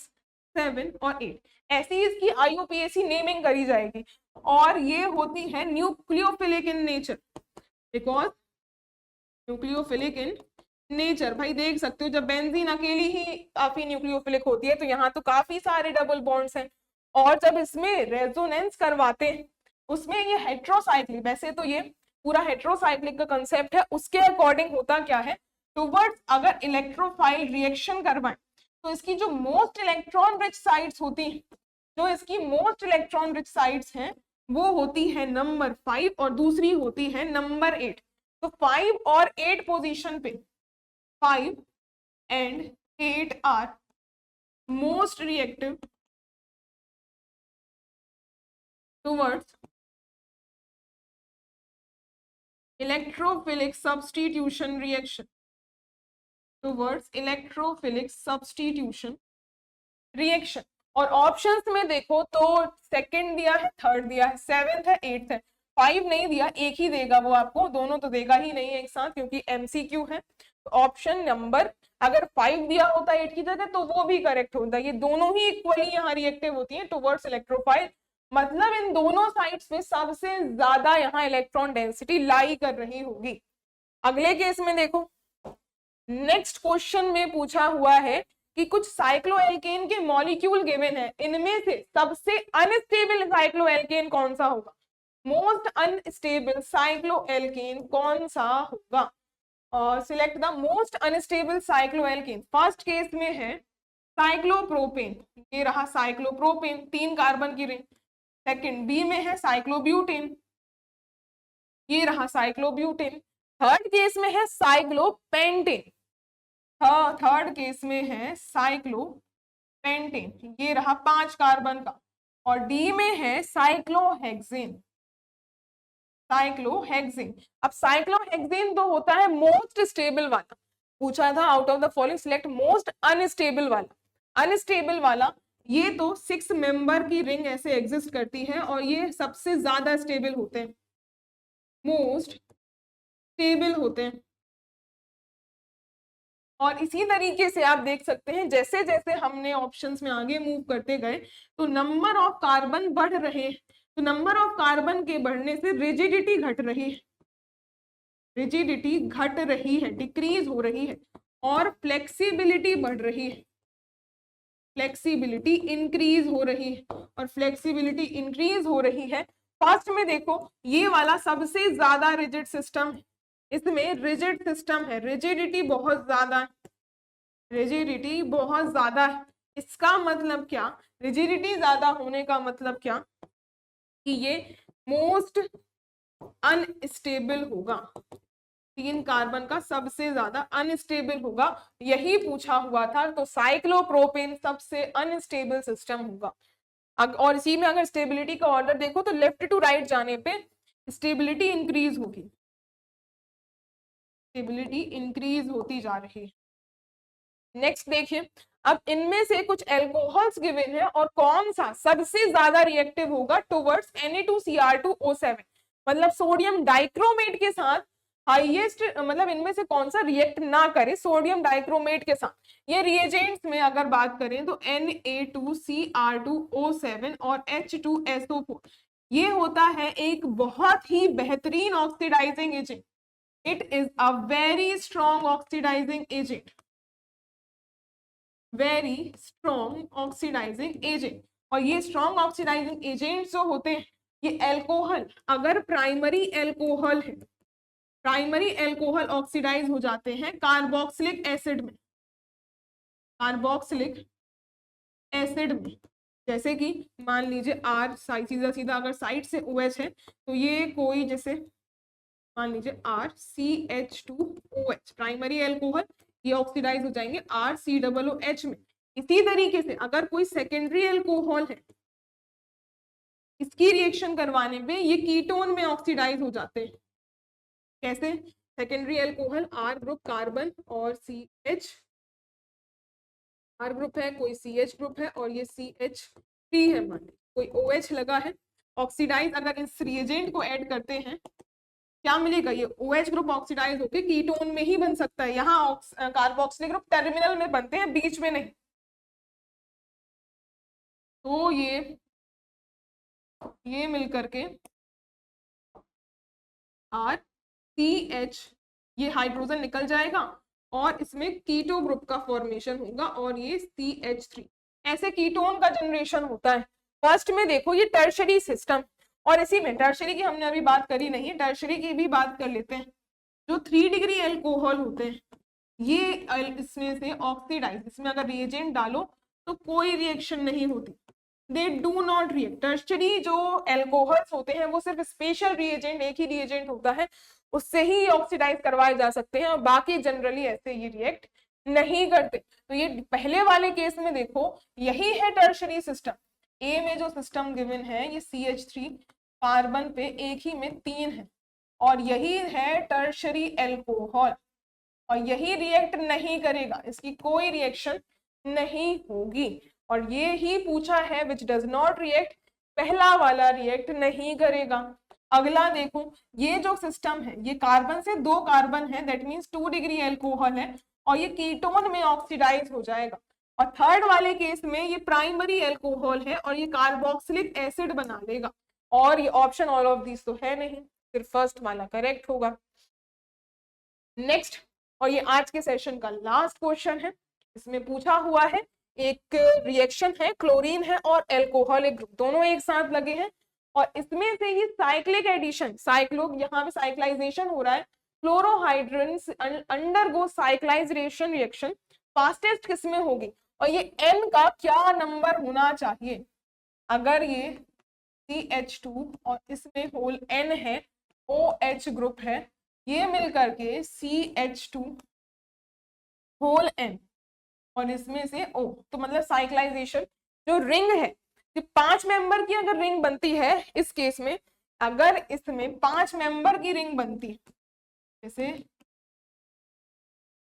7 और 8, ऐसी इसकी IUPAC नेमिंग करी जाएगी। और ये होती है nucleophilic in nature, because nucleophilic in nature, भाई देख सकते हो जब बेंजीन अकेली ही काफी न्यूक्लियोफिलिक होती है तो यहाँ तो काफी सारे डबल बॉन्ड्स हैं, और जब इसमें रेजोनेंस करवाते हैं उसमें ये हेट्रोसाइक्लिक, वैसे तो ये पूरा हेट्रोसाइक्लिक का कंसेप्ट है, उसके अकॉर्डिंग होता क्या है, टुवर्ड्स अगर इलेक्ट्रोफाइल रिएक्शन करवाएं तो इसकी जो मोस्ट इलेक्ट्रॉन रिच साइट्स होती हैं, जो इसकी मोस्ट इलेक्ट्रॉन रिच साइट्स हैं वो होती है नंबर 5 और दूसरी होती है नंबर 8। तो 5 और 8 पोजीशन पे 5 and 8 are most reactive towards electrophilic substitution reaction, towards electrophilic substitution reaction। और ऑप्शंस में देखो तो सेकंड दिया है, थर्ड दिया है, सेवेंथ है, एट्थ है, 5 नहीं दिया, एक ही देगा वो आपको, दोनों तो देगा ही नहीं एक साथ क्योंकि MCQ है। ऑप्शन नंबर अगर 5 दिया होता 8 की जगह तो वो भी करेक्ट होता, ये दोनों ही इक्वली यहाँ रिएक्टिव होती हैं टुवर्ड्स इलेक्ट्रोफाइल, मतलब इन दोनों साइड्स में सबसे ज्यादा यहाँ इलेक्ट्रॉन डेंसिटी लाई कर रही होगी। अगले केस में देखो, नेक्स्ट क्वेश्चन में पूछा हुआ है कि कुछ साइक्लोएल्केन के मॉलिक्यूल गिवन है, इनमें से सबसे अनस्टेबल साइक्लोएल्केन कौन सा होगा, मोस्ट अनस्टेबल साइक्लोएल्केन कौन सा होगा, और select the most unstable cycloalkane. First case में है साइक्लोप्रोपेन, ये रहा साइक्लोप्रोपेन, 3 कार्बन की रिंग। सेकंड बी में है साइक्लोब्यूटेन, ये रहा साइक्लोब्यूटेन। थर्ड केस में है साइक्लोपेंटेन, थर्ड केस में है साइक्लोपेंटेन, ये रहा 5 कार्बन का। और डी में है साइक्लोहेक्सेन, साइक्लोहेक्सेन। अब साइक्लोहेक्सेन तो होता है मोस्ट स्टेबल वाला, पूछा था out of the following select most unstable वाला। अनस्टेबल वाला ये तो 6 मेंबर की रिंग ऐसे एग्जिस्ट करती है और ये सबसे ज्यादा स्टेबल होते हैं, मोस्ट स्टेबल होते हैं। और इसी तरीके से आप देख सकते हैं जैसे जैसे हमने ऑप्शंस में आगे मूव करते गए तो नंबर ऑफ कार्बन बढ़ रहे हैं, तो नंबर ऑफ कार्बन के बढ़ने से रिजिडिटी घट रही है, रिजिडिटी घट रही है, डिक्रीज हो रही है, और फ्लेक्सिबिलिटी बढ़ रही है, फ्लेक्सिबिलिटी इंक्रीज हो रही है, और फ्लेक्सिबिलिटी इंक्रीज हो रही है। फर्स्ट में देखो ये वाला सबसे ज्यादा रिजिड सिस्टम है, इसमें रिजिड सिस्टम है, रिजिडिटी बहुत ज्यादा है, रिजिडिटी बहुत ज्यादा है। इसका मतलब क्या, रिजिडिटी ज्यादा होने का मतलब क्या कि ये मोस्ट अनस्टेबल होगा, 3 कार्बन का सबसे ज्यादा अनस्टेबल होगा, यही पूछा हुआ था। तो साइक्लोप्रोपेन सबसे अनस्टेबल सिस्टम होगा। और इसी में अगर स्टेबिलिटी का ऑर्डर देखो तो लेफ्ट टू राइट जाने पे स्टेबिलिटी इंक्रीज होगी, स्टेबिलिटी इंक्रीज होती जा रही है। नेक्स्ट देखिए, अब इनमें से कुछ एल्कोहल्स गिवन है और कौन सा सबसे ज्यादा रिएक्टिव होगा टुवर्ड्स Na2Cr2O7, मतलब सोडियम डाइक्रोमेट के साथ हाईएस्ट, मतलब इनमें से कौन सा रिएक्ट ना करे सोडियम डाइक्रोमेट के साथ। ये रिएजेंट्स में अगर बात करें तो Na2Cr2O7 और H2SO4, ये होता है एक बहुत ही बेहतरीन oxidising agent, it is a very strong oxidising agent, very strong oxidising agent. और ये स्ट्रॉन्ग ऑक्सीडाइजिंग एजेंट जो होते हैं ये एल्कोहल, अगर प्राइमरी एल्कोहल है, प्राइमरी एल्कोहल ऑक्सीडाइज हो जाते हैं कार्बोक्सिलिक एसिड में, कार्बोक्सिलिक एसिड में। जैसे कि मान लीजिए R सीधा सीधा अगर साइड से OH है तो ये कोई जैसे मान लीजिए RCH2OH प्राइमरी एल्कोहल, ये ऑक्सीडाइज हो जाएंगे RCOOH में। इसी तरीके से अगर कोई सेकेंडरी एल्कोहल है, इसकी रिएक्शन करवाने पे ये कीटोन में ऑक्सीडाइज हो जाते हैं। कैसे, secondary alcohol R group carbon और CH, R ग्रुप है, कोई CH ग्रुप है और ये CH3 है, मान कोई OH लगा है, ऑक्सीडाइज अगर इस रिएजेंट को ऐड करते हैं क्या मिलेगा, ये OH ग्रुप ऑक्सीडाइज होके कीटोन में ही बन सकता है। यहाँ कार्बोक्सिलिक ग्रुप टर्मिनल में बनते हैं, बीच में नहीं। तो ये मिलकर के RCH, ये हाइड्रोजन निकल जाएगा और इसमें कीटो ग्रुप का फॉर्मेशन होगा और ये CH3, ऐसे कीटोन का जनरेशन होता है। फर्स्ट में देखो ये टर्शरी सिस्टम, और इसी में टर्शरी की हमने अभी बात करी नहीं है, टर्शरी की भी बात कर लेते हैं। जो 3 डिग्री एल्कोहल होते हैं ये इसमें से ऑक्सीडाइज, इसमें अगर रिएजेंट डालो तो कोई रिएक्शन नहीं होती, they do not react. Tertiary जो एल्कोहल्स होते हैं वो सिर्फ स्पेशल रिएजेंट, एक ही रिएजेंट होता है उससे ही ऑक्सीडाइज करवाए जा सकते हैं और बाकी जनरली ऐसे ये रिएक्ट नहीं करते। तो ये पहले वाले केस में देखो यही है टर्शरी सिस्टम। ए में जो सिस्टम गिवन है ये CH3 कार्बन पे एक ही में 3 है और यही है टर्शरी एल्कोहल और यही रिएक्ट नहीं करेगा, इसकी कोई रिएक्शन नहीं होगी। और ये ही पूछा है विच डज नॉट रिएक्ट, पहला वाला रिएक्ट नहीं करेगा। अगला देखो ये जो सिस्टम है ये कार्बन से 2 कार्बन है, दैट मीन्स 2 डिग्री एल्कोहल है और ये कीटोन में ऑक्सीडाइज हो जाएगा। और थर्ड वाले केस में ये प्राइमरी एल्कोहल है और ये कार्बोक्सिलिक एसिड बना लेगा। और ये ऑप्शन ऑल ऑफ दिस तो है नहीं, सिर्फ फर्स्ट वाला करेक्ट होगा। नेक्स्ट, और ये आज के सेशन का लास्ट क्वेश्चन है, इसमें पूछा हुआ है एक रिएक्शन है, क्लोरीन है और एल्कोहलिक ग्रुप दोनों एक साथ लगे हैं और इसमें से ये साइक्लिक एडिशन, साइक्लो यहाँ पे साइक्लाइजेशन हो रहा है, क्लोरोहाइड्रेट्स अंडरगो साइक्लाइजेशन रिएक्शन, फास्टेस्ट किसमें होगी और ये N का क्या नंबर होना चाहिए। अगर ये CH2 और इसमें होल N है, OH ग्रुप है, ये मिलकर के CH2 होल N और इसमें से O, तो मतलब साइक्लाइजेशन जो रिंग है कि 5 मेंबर की अगर रिंग बनती है, इस केस में अगर इसमें 5 मेंबर की रिंग बनती है, जैसे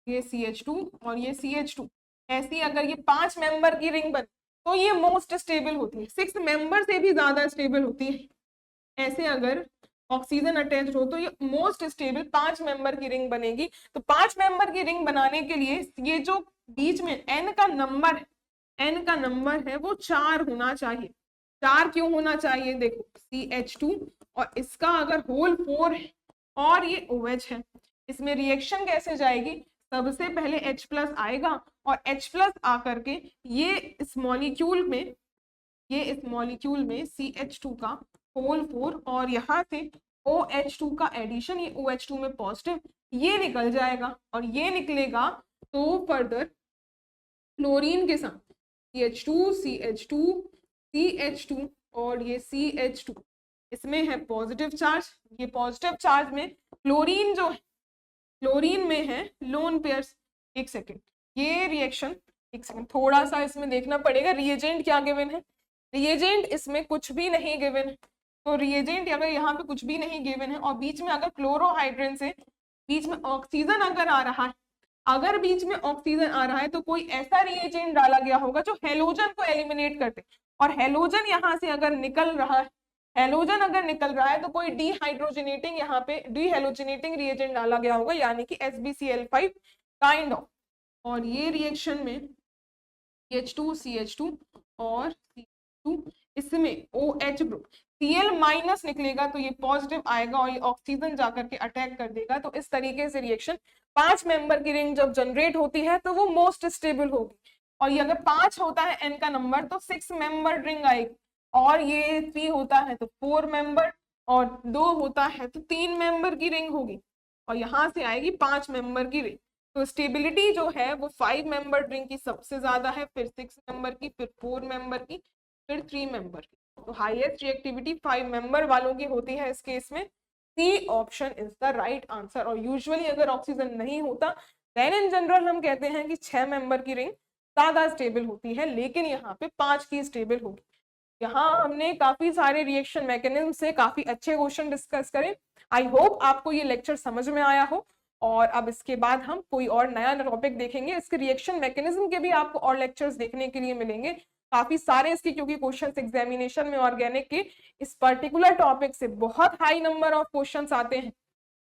ये CH2 और ये CH2, ऐसी अगर ये 5 मेंबर की रिंग बन, तो ये मोस्ट स्टेबल होती है, 6 मेंबर से भी ज्यादा स्टेबल होती है। ऐसे अगर ऑक्सीजन अटैच हो तो ये मोस्ट स्टेबल 5 मेंबर की रिंग बनेगी। तो 5 मेंबर की रिंग बनाने के लिए ये जो बीच में एन का नंबर है वो 4 होना चाहिए। 4 क्यों होना चाहिए? देखो CH2 और इसका अगर होल 4 है और ये OH है, इसमें रिएक्शन कैसे जाएगी? सबसे पहले H+ आएगा और H+ आकर के ये इस मॉलिक्यूल में CH2 का होल 4 और यहाँ से OH2 का एडिशन, ये OH2 में पॉजिटिव, ये निकल जाएगा और ये निकलेगा तो फर्दर क्लोरीन के साथ CH2 और ये CH2 इसमें है पॉजिटिव चार्ज। ये पॉजिटिव चार्ज में क्लोरीन जो है, क्लोरीन में है लोन पेयर्स। एक सेकेंड, ये रिएक्शन, एक सेकेंड थोड़ा सा इसमें देखना पड़ेगा रिएजेंट क्या गिवन है। रिएजेंट इसमें कुछ भी नहीं गिवन है, तो रिएजेंट अगर यहाँ पे कुछ भी नहीं गिवन है और बीच में अगर क्लोरोहाइड्रेन से बीच में ऑक्सीजन अगर आ रहा है, अगर बीच में ऑक्सीजन आ रहा है तो कोई ऐसा रिएजेंट डाला गया होगा जो हेलोजन को एलिमिनेट करते, और हेलोजन यहाँ से अगर निकल रहा है, हेलोजन अगर निकल रहा है तो कोई डीहाइड्रोजनेटिंग, यहाँ पे डीहेलोजनेटिंग रिएजेंट डाला गया होगा, यानी कि SbCl5 काइंड ऑफ। और ये रिएक्शन में CH2 और CH2 इसमें OH ग्रुप Cl- निकलेगा तो ये पॉजिटिव आएगा और ये ऑक्सीजन जाकर के अटैक कर देगा। तो इस तरीके से रिएक्शन 5 मेंबर की रिंग जब जनरेट होती है तो वो मोस्ट स्टेबल होगी। और ये अगर 5 होता है n का नंबर तो 6 मेंबर रिंग आएगी, और ये 3 होता है तो 4 मेंबर, और 2 होता है तो 3 मेंबर की रिंग होगी, और यहाँ से आएगी 5 मेंबर की रिंग। तो स्टेबिलिटी जो है वो 5 मेंबर रिंग की सबसे ज्यादा है, फिर 6 मेंबर की, फिर 4 मेंबर की, फिर 3 मेंबर की। तो हाईएस्ट रिएक्टिविटी 5 मेंबर वालों की होती है इस केस में। C option is the right answer. और यूजुअली अगर ऑक्सीजन नहीं होता देन इन जनरल हम कहते हैं कि 6 मेंबर की रिंग ज्यादा स्टेबल होती है, लेकिन यहाँ पे 5 की स्टेबल होगी। यहाँ हमने काफी सारे रिएक्शन मैकेनिज्म से काफी अच्छे क्वेश्चन डिस्कस करे। आई होप आपको ये लेक्चर समझ में आया हो, और अब इसके बाद हम कोई और नया टॉपिक देखेंगे। इसके रिएक्शन मैकेनिज्म के भी आपको और लेक्चर्स देखने के लिए मिलेंगे, काफी सारे इसके, क्योंकि क्वेश्चंस एग्जामिनेशन में ऑर्गेनिक के इस पर्टिकुलर टॉपिक से बहुत हाई नंबर ऑफ क्वेश्चंस आते हैं।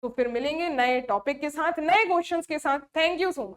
तो फिर मिलेंगे नए टॉपिक के साथ, नए क्वेश्चंस के साथ। Thank you so much.